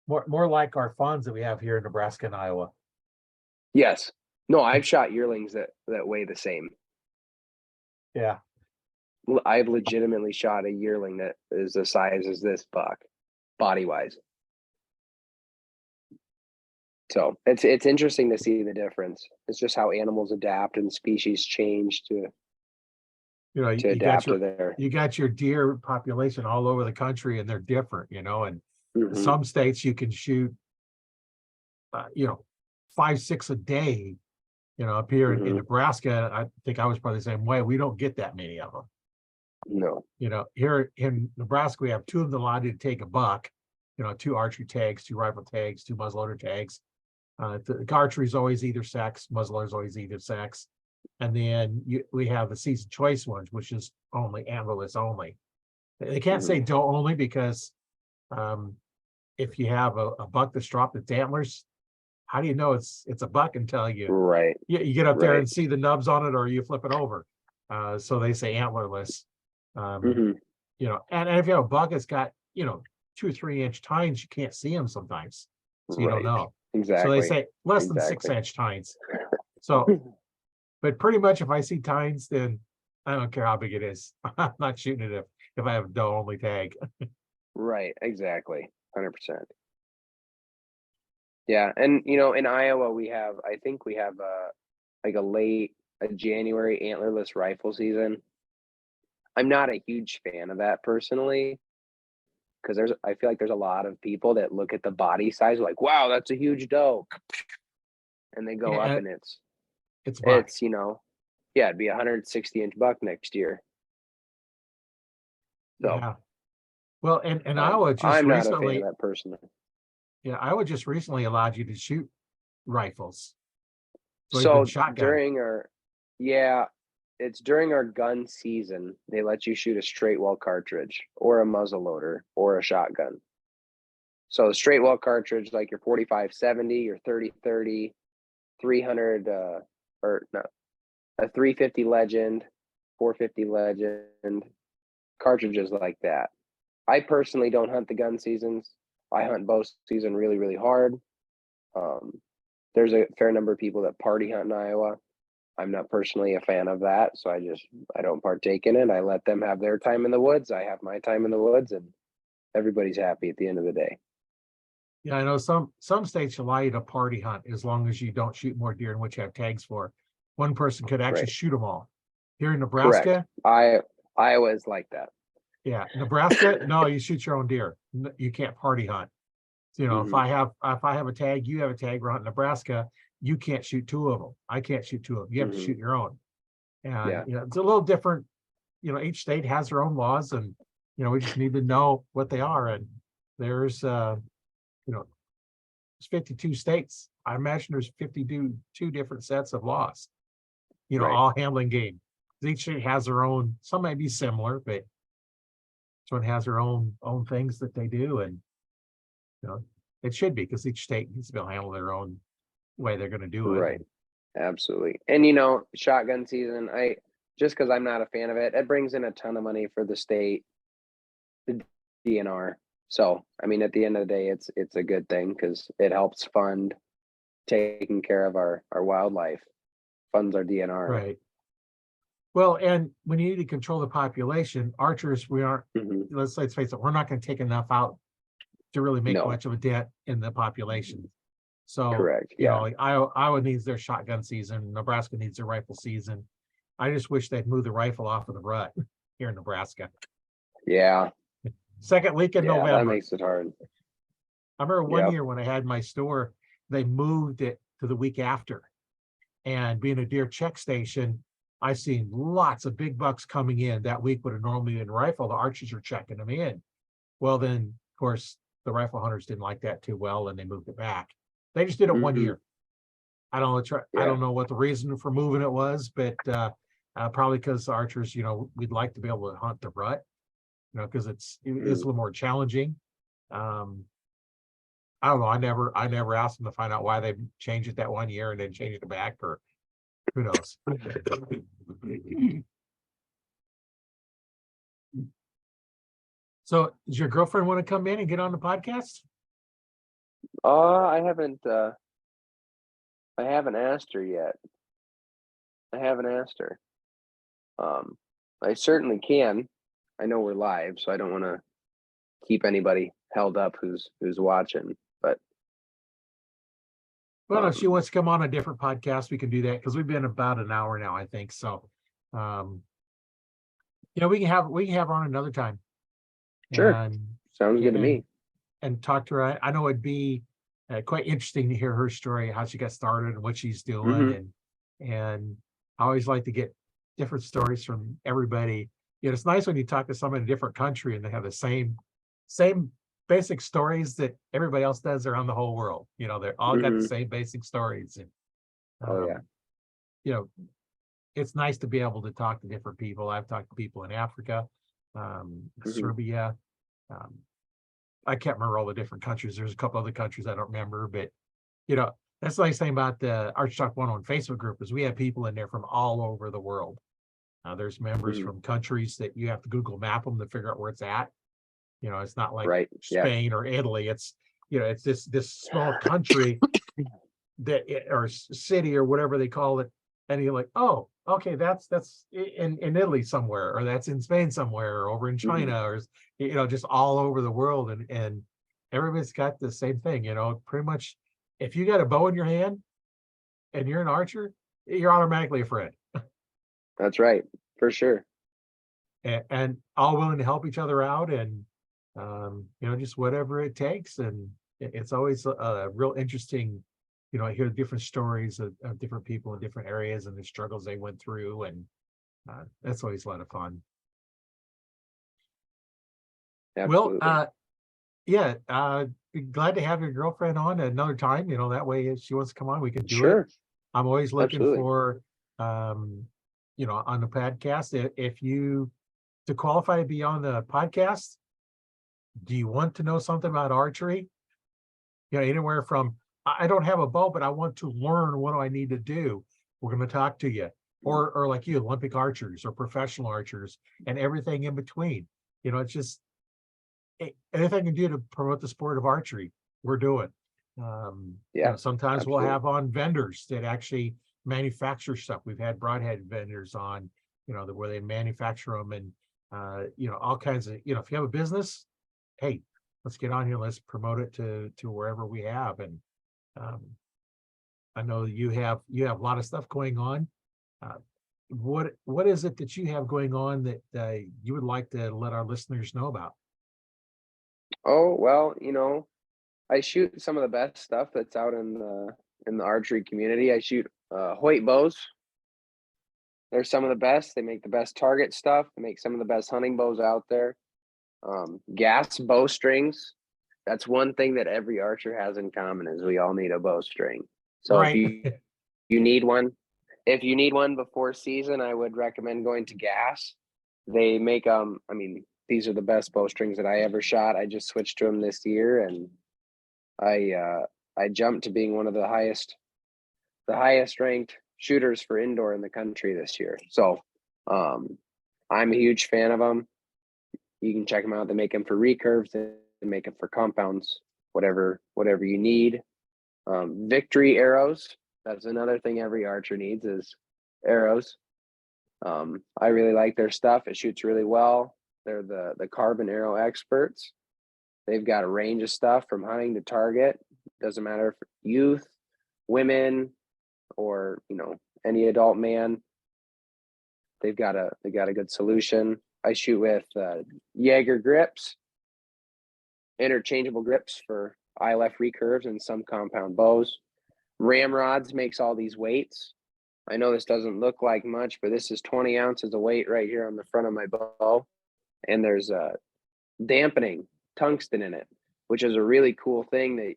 more like our fawns that we have here in Nebraska and Iowa. Yes. No, I've shot yearlings that weigh the same. Yeah. I've legitimately shot a yearling that is the size as this buck, body wise. So it's interesting to see the difference. It's just how animals adapt and species change You know, to adapt to their. you got your deer population all over the country, and they're different, you know, and Mm-hmm. some states you can shoot you know, 5 6 a day. You know, up here in Mm-hmm. Nebraska, I think I was probably the same way. We don't get that many of them. No. You know, here in Nebraska, we have 2 of them allowed to take a buck, you know, 2 archery tags, 2 rifle tags, 2 muzzleloader tags. The archery is always either sex, muzzleloader is always either sex. And then we have the season choice ones, which is only antlerless only. They can't say Mm-hmm. don't only because um, if you have a buck that's dropped its antlers, how do you know it's a buck until Right. you get up there Right. and see the nubs on it, or you flip it over? So they say antlerless. Um, Mm-hmm. you know, and if you have a buck that's got, you know, 2 or 3 inch tines, you can't see them sometimes, so you don't Right. know. So they Exactly. say less than 6 Exactly. inch tines. So, but pretty much if I see tines, then I don't care how big it is. I'm not shooting it if I have a doe only tag. Right. Exactly. 100%. Yeah, and you know, in Iowa, I think we have like a January antlerless rifle season. I'm not a huge fan of that personally. because I feel like there's a lot of people that look at the body size like, wow, that's a huge doe, and they go up Yeah, and it's buck. it's yeah, it'd be 160-inch buck next year. So Yeah. Well, and Iowa just I'm not a fan of recently, that personally. yeah, Iowa just recently allowed you to shoot rifles. So we've been So shotgun. during our yeah, it's during our gun season, they let you shoot a straight well cartridge or a muzzle loader or a shotgun. So the straight well cartridge, like your 45-70, your 30-30, 300, or no, a 350 Legend, 450 Legend, cartridges like that. I personally don't hunt the gun seasons. I hunt bow season really, really hard. Um, there's a fair number of people that party hunt in Iowa. I'm not personally a fan of that, so I don't partake in it. I let them have their time in the woods. I have my time in the woods, and everybody's happy at the end of the day. Yeah, I know some states allow you to party hunt as long as you don't shoot more deer in which you have tags for. One person could actually Right. shoot them all. Here in Correct. Nebraska, Iowa is like that. yeah, Nebraska, no, you shoot your own deer. You can't party hunt. So, if I have a tag, you have a tag, we're hunting Nebraska, you can't shoot two of them. I can't shoot two of them. You have to shoot your own. And Yeah. it's a little different. Each state has their own laws, and we just need to know what they are. And there's there's 52 states. I imagine there's 52 different sets of laws, Right. all handling game. Each state has their own, some might be similar, but each one has their own things that they do. And it should be, because each state needs to be able to handle their own way they're going to do it. Right. Absolutely. And shotgun season, just because I'm not a fan of it, it brings in a ton of money for the state, the DNR. So, I mean, at the end of the day, it's a good thing because it helps fund taking care of our wildlife, funds our DNR. Right. Well, and when you need to control the population, archers, we aren't, let's face it, we're not going to take enough out to really make No. much of a dent in the population. So, Correct. Yeah. like Iowa needs their shotgun season, Nebraska needs their rifle season. I just wish they'd move the rifle off of the rut here in Nebraska. Yeah. Second week in November. That makes it hard. I remember one year when I had my store, they moved it to the week after. And being a deer check station, I seen lots of big bucks coming in that week would have normally been rifle. The archers are checking them in. Well, then, of course, the rifle hunters didn't like that too well, and they moved it back. They just did it 1 year. I don't know what the reason for moving it was, but probably because the archers, we'd like to be able to hunt the rut, because it's a little more challenging. I don't know. I never asked them to find out why they changed it that 1 year and then changed it back, or who knows. So does your girlfriend want to come in and get on the podcast? I haven't asked her yet. I haven't asked her. I certainly can. I know we're live, so I don't want to keep anybody held up who's watching, but well, if she wants to come on a different podcast, we can do that, because we've been about an hour now, I think. So we can have her on another time. Sure. And, sounds good to me. And talk to her. I know it'd be quite interesting to hear her story, how she got started and what she's doing. And I always like to get different stories from everybody. It's nice when you talk to someone in a different country and they have the same basic stories that everybody else does around the whole world. They're all got the same basic stories. And it's nice to be able to talk to different people. I've talked to people in Africa, Serbia. I can't remember all the different countries. There's a couple other countries I don't remember, but that's the nice thing about the Arch Talk 101 Facebook group, is we have people in there from all over the world. There's members from countries that you have to Google map them to figure out where it's at. It's not like Spain or Italy. It's it's this small country or city or whatever they call it, and you're like, oh, okay, that's in Italy somewhere, or that's in Spain somewhere, or over in China, or just all over the world, and everybody's got the same thing. Pretty much, if you got a bow in your hand and you're an archer, you're automatically a friend. That's right, for sure. And all willing to help each other out, and just whatever it takes. And it's always a real interesting, I hear different stories of different people in different areas and the struggles they went through. And that's always a lot of fun. Well, Absolutely. yeah, be glad to have your girlfriend on another time. That way if she wants to come on, we can do it. Sure. I'm always looking Absolutely. for, on the podcast, if you, to qualify to be on the podcast, do you want to know something about archery? Anywhere from, I don't have a bow, but I want to learn, what do I need to do? We're going to talk to you. Or like you, Olympic archers or professional archers and everything in between. It's just anything I can do to promote the sport of archery, we're doing. Yeah. Sometimes we'll Absolutely. have on vendors that actually manufacture stuff. We've had broadhead vendors on, where they manufacture them and, all kinds of, if you have a business, hey, let's get on here. Let's promote it to wherever we have. And I know you have a lot of stuff going on. What is it that you have going on that you would like to let our listeners know about? Oh, well, I shoot some of the best stuff that's out in the archery community. I shoot Hoyt bows. They're some of the best. They make the best target stuff. They make some of the best hunting bows out there. Gas bowstrings. That's one thing that every archer has in common is we all need a bowstring. So if Right. you need one, if you need one before season, I would recommend going to Gas. They make I mean, these are the best bowstrings that I ever shot. I just switched to them this year, and I jumped to being one of the highest ranked shooters for indoor in the country this year. So I'm a huge fan of them. You can check them out. They make them for recurves. They make them for compounds. Whatever you need. Victory arrows. That's another thing every archer needs is arrows. I really like their stuff. It shoots really well. They're the carbon arrow experts. They've got a range of stuff from hunting to target. Doesn't matter if youth, women, or any adult man. They've got a good solution. I shoot with Jaeger grips, interchangeable grips for eye left recurves and some compound bows. Ramrods makes all these weights. I know this doesn't look like much, but this is 20 ounces of weight right here on the front of my bow. And there's a dampening tungsten in it, which is a really cool thing that,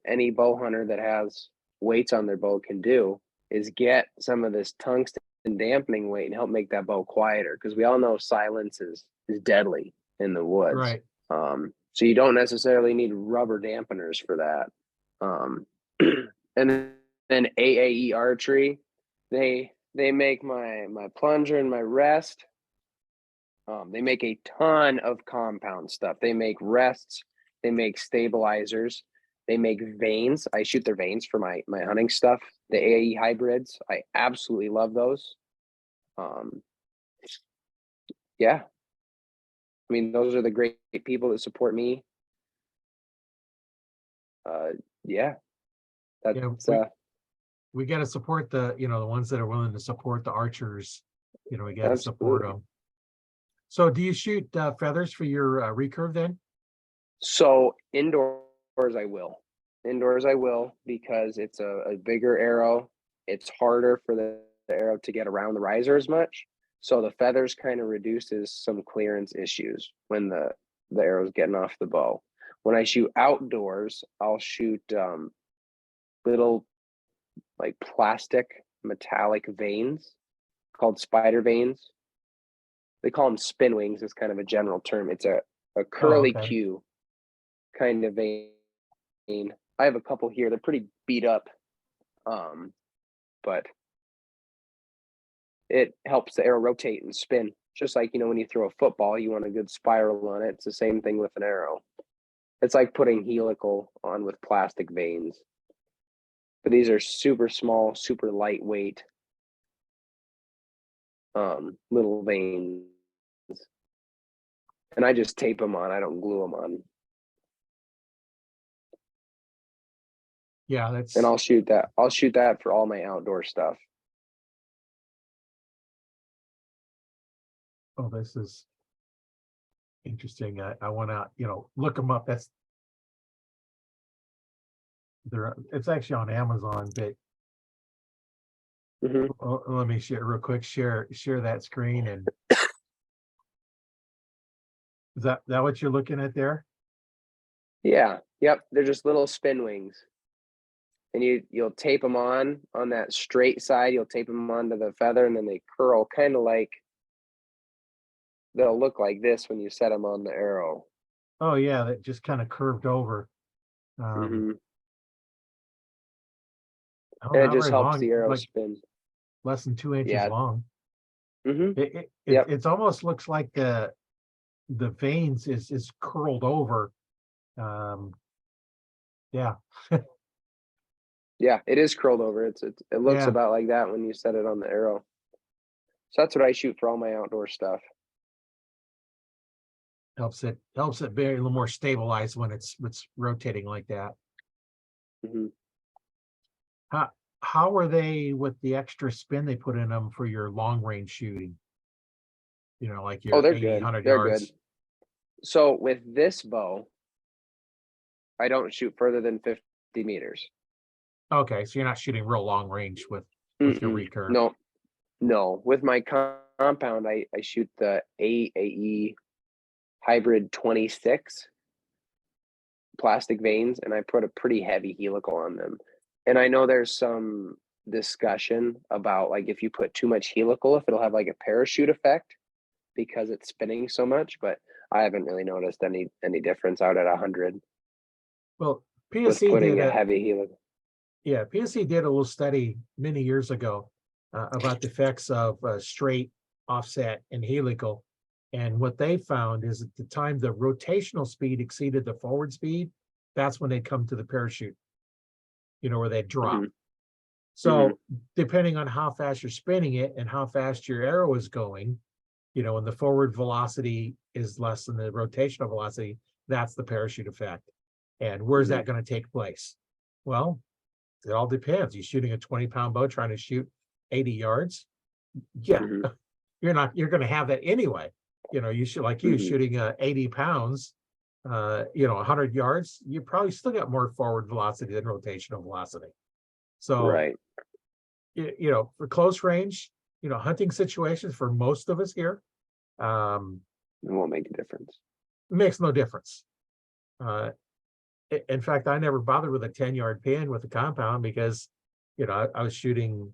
any bow hunter that has weights on their bow can do is get some of this tungsten dampening weight and help make that bow quieter. Because we all know silence is deadly in the woods. Right. So you don't necessarily need rubber dampeners for that. And then AAE Archery, they make my plunger and my rest. They make a ton of compound stuff. They make rests. They make stabilizers. They make vanes. I shoot their vanes for my hunting stuff. The AAE hybrids, I absolutely love those. Yeah. I mean, those are the great people that support me. Yeah. That's we got to support the ones that are willing to support the archers. We got to support absolutely. them. So do you shoot feathers for your recurve then? So indoors I will. Indoors I will because it's a bigger arrow. It's harder for the arrow to get around the riser as much. So the feathers kind of reduces some clearance issues when the arrow's getting off the bow. When I shoot outdoors, I'll shoot little like plastic metallic vanes called spider vanes. They call them spin wings. It's kind of a general term. It's a curly Okay. Q kind of vane. I have a couple here. They're pretty beat up, but it helps the arrow rotate and spin. Just like when you throw a football, you want a good spiral on it. It's the same thing with an arrow. It's like putting helical on with plastic vanes. But these are super small, super lightweight little vanes. And I just tape them on. I don't glue them on. Yeah, that's. And I'll shoot that. I'll shoot that for all my outdoor stuff. Oh, this is. Interesting. I want to, look them up. It's actually on Amazon, but Mhm. let me share real quick, share that screen. And is that what you're looking at there? Yeah. Yep. They're just little spin wings. And you'll tape them on that straight side. You'll tape them onto the feather, and then they curl kind of like they'll look like this when you set them on the arrow. Oh yeah, that just kind of curved over. Hmm. Oh, And it not just very helps long, the arrow like spin. less than 2 inches Yeah. long. Hmm. It Yep. it's almost looks like the veins is curled over. Um, yeah, Yeah. It is curled over. It looks yeah, about like that when you set it on the arrow. So that's what I shoot for all my outdoor stuff. helps it very a little more stabilized when it's rotating like that. Hmm. How how are they with the extra spin they put in them for your long range shooting? Like Oh, your they're 80, good. 100 They're good. yards. So with this bow, I don't shoot further than 50 meters. Okay, so you're not shooting real long range with your Mm-mm. recurve. No, no. With my compound, I shoot the AAE hybrid 26 plastic vanes, and I put a pretty heavy helical on them. And I know there's some discussion about like if you put too much helical, if it'll have like a parachute effect because it's spinning so much, but I haven't really noticed any difference out at 100 Well, with PSC did putting a a heavy helical. yeah, PSC did a little study many years ago about the effects of straight, offset, and helical. And what they found is at the time the rotational speed exceeded the forward speed, that's when they come to the parachute, where they drop. Hmm. Hmm. So depending on how fast you're spinning it and how fast your arrow is going, when the forward velocity is less than the rotational velocity, that's the parachute effect. And where's Hmm. that going to take place? Well, it all depends. You're shooting a 20-pound bow trying to shoot 80 yards. Yeah, Hmm. you're going to have that anyway. You should, like you Hmm. shooting 80 pounds, 100 yards, you probably still got more forward velocity than rotational velocity. So, Right. for close range, hunting situations for most of us here, um, It won't make a difference. makes no difference. Uh, in fact, I never bothered with a 10-yard pin with the compound because, I was shooting,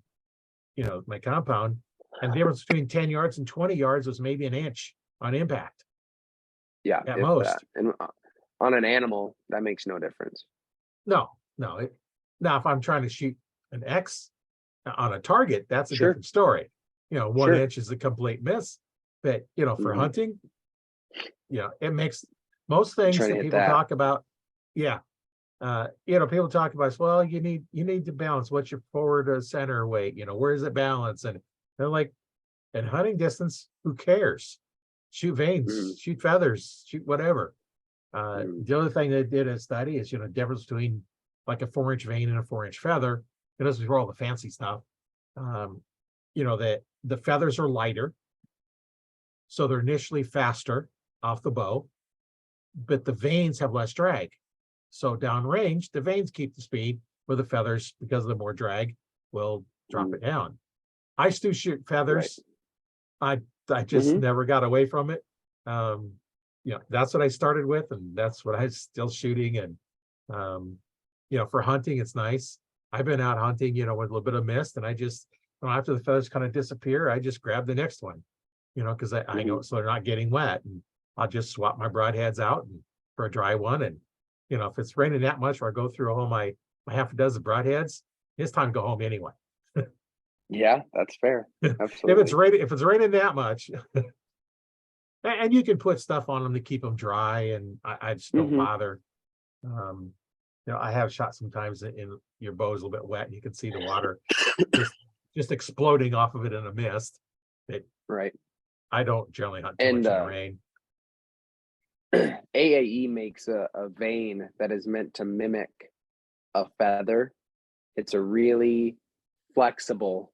my compound, and the difference between 10 yards and 20 yards was maybe an inch on impact Yeah, at if that. most. And on an animal, that makes no difference. No, no. Now, if I'm trying to shoot an X on a target, that's a Sure. different story. 1 Sure. inch is a complete miss. But, for Hmm. hunting, it makes most things Trying to that hit people that. talk about. Yeah. People talk about, well, you need to balance. What's your forward center weight? Where is it balance? And they're like, at hunting distance, who cares? Shoot Hmm. vanes, shoot feathers, shoot whatever. Hmm. The other thing they did a study is, difference between like a 4-inch vane and a 4-inch feather. And this is where all the fancy stuff. Um, that the feathers are lighter, so they're initially faster off the bow, but the vanes have less drag. So downrange, the vanes keep the speed, where the feathers, because of the more drag, will drop Hmm. it down. I still shoot Right. feathers. I just Hmm. never got away from it. Um, that's what I started with, and that's what I'm still shooting. And for hunting, it's nice. I've been out hunting, with a little bit of mist, and I just, after the feathers kind of disappear, I just grab the next one, because I Hmm. know so they're not getting wet, and I'll just swap my broadheads out and for a dry one. And if it's raining that much, where I go through all my half a dozen broadheads, it's time to go home anyway. Yeah, that's fair. if it's Absolutely. raining, if it's raining that much, and you can put stuff on them to keep them dry, and I just don't Hmm. bother. Um, I have shot sometimes in your bow is a little bit wet, and you can see the water just just exploding off of it in a mist. It, Right. I don't generally hunt too And much in the rain. AAE makes a vane that is meant to mimic a feather. It's a really flexible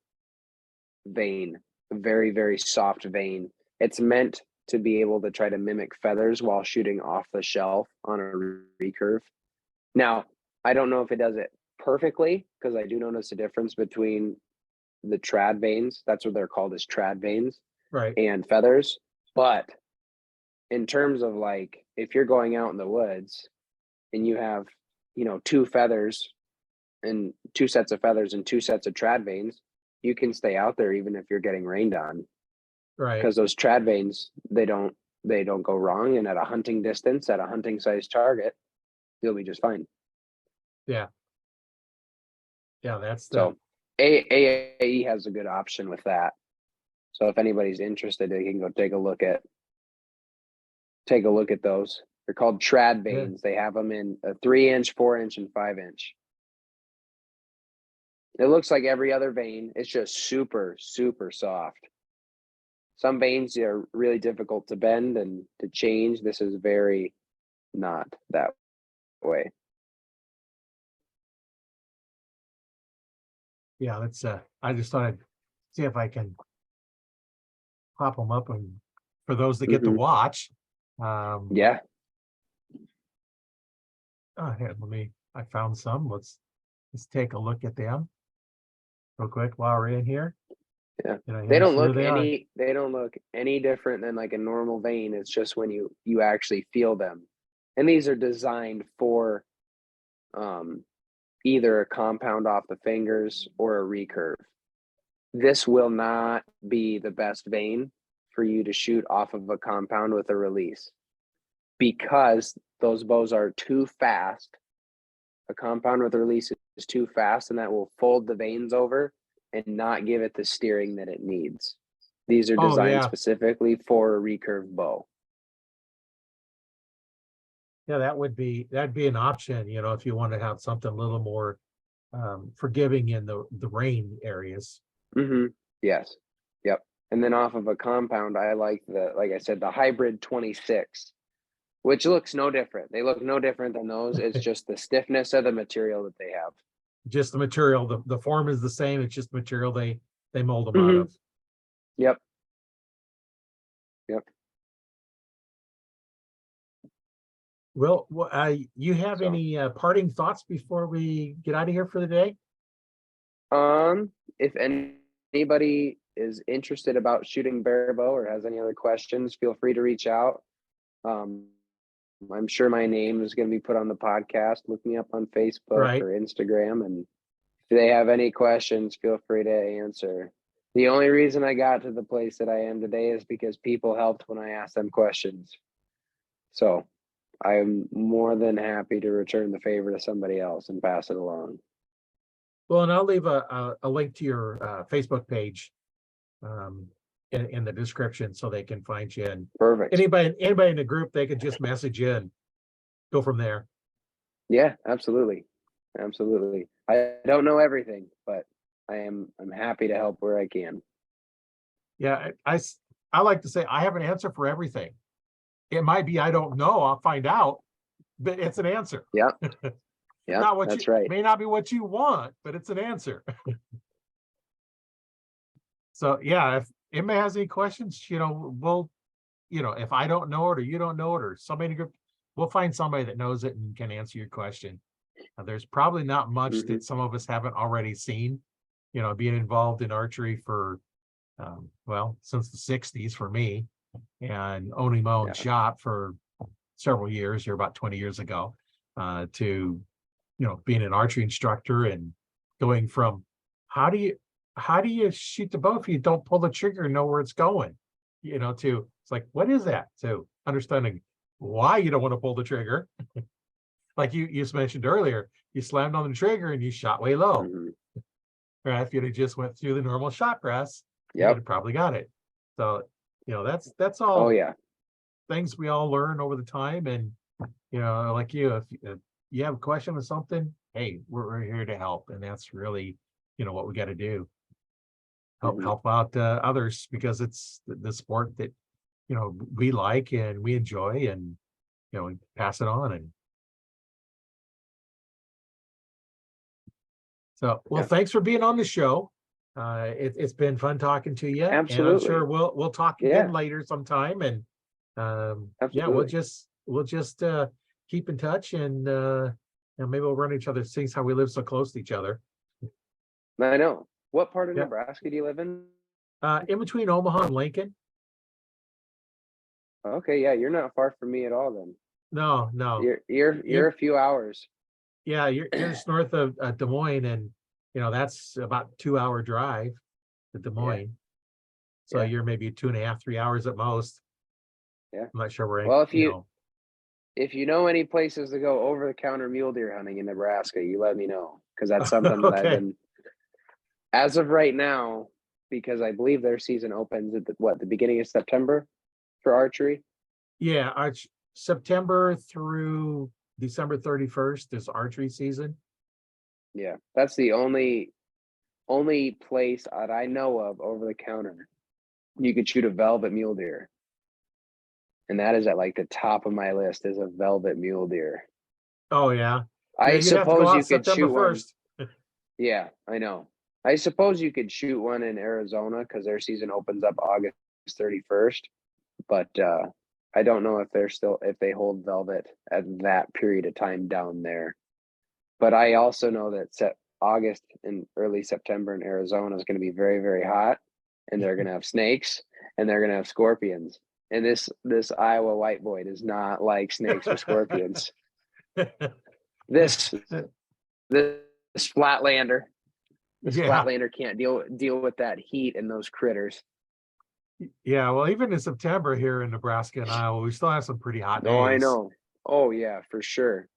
vane, a very, very soft vane. It's meant to be able to try to mimic feathers while shooting off the shelf on a recurve. Now, I don't know if it does it perfectly, because I do notice a difference between the trad vanes, that's what they're called, as trad vanes, Right. and feathers. But in terms of like, if you're going out in the woods and you have, two feathers and 2 sets of feathers and 2 sets of trad vanes, you can stay out there even if you're getting rained on, Right. because those trad vanes, they don't go wrong. And at a hunting distance, at a hunting size target, you'll be just fine. Yeah. Yeah, that's the So AAE has a good option with that. So if anybody's interested, they can go take a look at those. They're called trad vanes. They have them in a 3-inch, 4-inch, and 5-inch. It looks like every other vane. It's just super, super soft. Some vanes are really difficult to bend and to change. This is very not that way. Yeah, that's I just thought I'd see if I can pop them up and for those that get to watch. Yeah. Here, I found some. Let's take a look at them real quick while we're in here. Yeah. They They don't look any different than like a normal vane. It's just when you actually feel them. And these are designed for either a compound off the fingers or a recurve. This will not be the best vane for you to shoot off of a compound with a release, because those bows are too fast. A compound with a release is too fast, and that will fold the vanes over and not give it the steering that it needs. These are designed specifically for a recurve bow. Yeah, that'd be an option, if you want to have something a little more forgiving in the rain areas. Yes. Yep. And then off of a compound, I like I said, the hybrid 26, which looks no different. They look no different than those. It's just the stiffness of the material that they have. Just the material, the form is the same. It's just material they mold them out of. Yep. Well, you have any parting thoughts before we get out of here for the day? If anybody is interested about shooting barebow or has any other questions, feel free to reach out. I'm sure my name is going to be put on the podcast. Look me up on Facebook or Instagram, and if they have any questions, feel free to answer. The only reason I got to the place that I am today is because people helped when I asked them questions. So I'm more than happy to return the favor to somebody else and pass it along. Well, and I'll leave a link to your Facebook page in the description so they can find you. And perfect. Anybody in the group, they could just message you and go from there. Yeah, absolutely. I don't know everything, but I'm happy to help where I can. Yeah, I like to say I have an answer for everything. It might be I don't know, I'll find out, but it's an answer. Yeah. Yeah, that's right. May not be what you want, but it's an answer. So yeah, if anybody has any questions, we'll, if I don't know it or you don't know it or somebody in the group, we'll find somebody that knows it and can answer your question. There's probably not much that some of us haven't already seen, being involved in archery for, since the 60s for me, and owning my own shop for several years, or about 20 years ago, to, being an archery instructor and going from how do you shoot the bow if you don't pull the trigger and know where it's going, to it's like, what is that? To understanding why you don't want to pull the trigger. Like you mentioned earlier, you slammed on the trigger and you shot way low. Right? If you'd have just went through the normal shot press, you'd have probably got it. So, that's all. Oh yeah. Things we all learn over the time. And, like if you have a question or something, hey, we're here to help. And that's really, what we got to do. Help out others, because it's the sport that, we like and we enjoy, and, pass it on. And so, well, thanks for being on the show. It's been fun talking to you. Absolutely. And I'm sure we'll talk again later sometime. And Yeah, Absolutely. we'll just keep in touch and maybe we'll run each other's things how we live so close to each other. I know. What part of Yeah. Nebraska do you live in? In between Omaha and Lincoln. Okay, yeah, you're not far from me at all then. No, no. You're a few hours. Yeah, you're just north of Des Moines, and that's about 2-hour drive to Des Yeah, Moines. So yeah, you're maybe 2.5, 3 hours at most. yeah. I'm not sure where, Well, if you know any places to go over the counter mule deer hunting in Nebraska, you let me know, because that's something that I've Okay. been, as of right now, because I believe their season opens at the beginning of September for archery. Yeah, September through December 31st is archery season. Yeah, that's the only place that I know of over the counter you could shoot a velvet mule deer. And that is at like the top of my list, is a velvet mule deer. Oh yeah. Yeah, I you'd have to go suppose out you could September shoot one. 1st. Yeah, I know. I suppose you could shoot one in Arizona because their season opens up August 31st. But I don't know if they hold velvet at that period of time down there. But I also know that August and early September in Arizona is going to be very, very hot, and they're going to have snakes and they're going to have scorpions. And this Iowa white boy does not like snakes or scorpions. This flatlander, this Yeah. flatlander can't deal with that heat and those critters. Yeah, well, even in September here in Nebraska and Iowa, we still have some pretty hot Oh, I days. know. Oh yeah, for sure.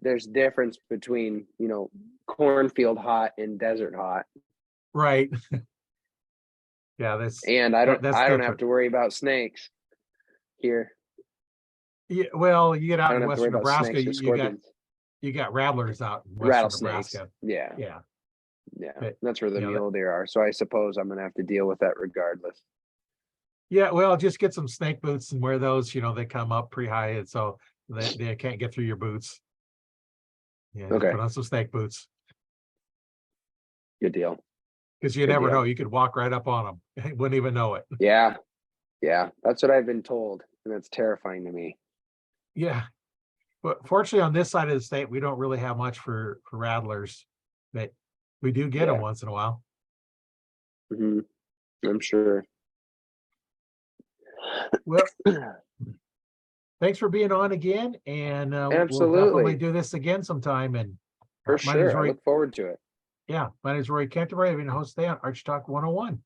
There's difference between cornfield hot and desert hot. Right. Yeah, And I that's don't have different. to worry about snakes here. Yeah, well, you get I out don't in have to worry western about Nebraska, snakes or scorpions. you got rattlers out in western Rattlesnakes. Nebraska. Yeah. Yeah. Yeah. But, That's where the you know, mule deer are. So I suppose I'm gonna have to deal with that regardless. yeah, well, just get some snake boots and wear those, they come up pretty high, and so they can't get through your boots. Yeah, just Okay. put on some snake boots. Good deal. Because you Good never deal. know, you could walk right up on them. Wouldn't even know it. Yeah. Yeah. That's what I've been told. And that's terrifying to me. Yeah. But fortunately on this side of the state, we don't really have much for rattlers, but we do get them Yeah. once in a while. Hmm. I'm sure. Well, thanks for being on again, and we'll definitely Absolutely. do this again sometime. And For my name is sure. I Roy. look forward to it. Yeah, my name is Roy Canterbury. I've been host today on Arch Talk 101.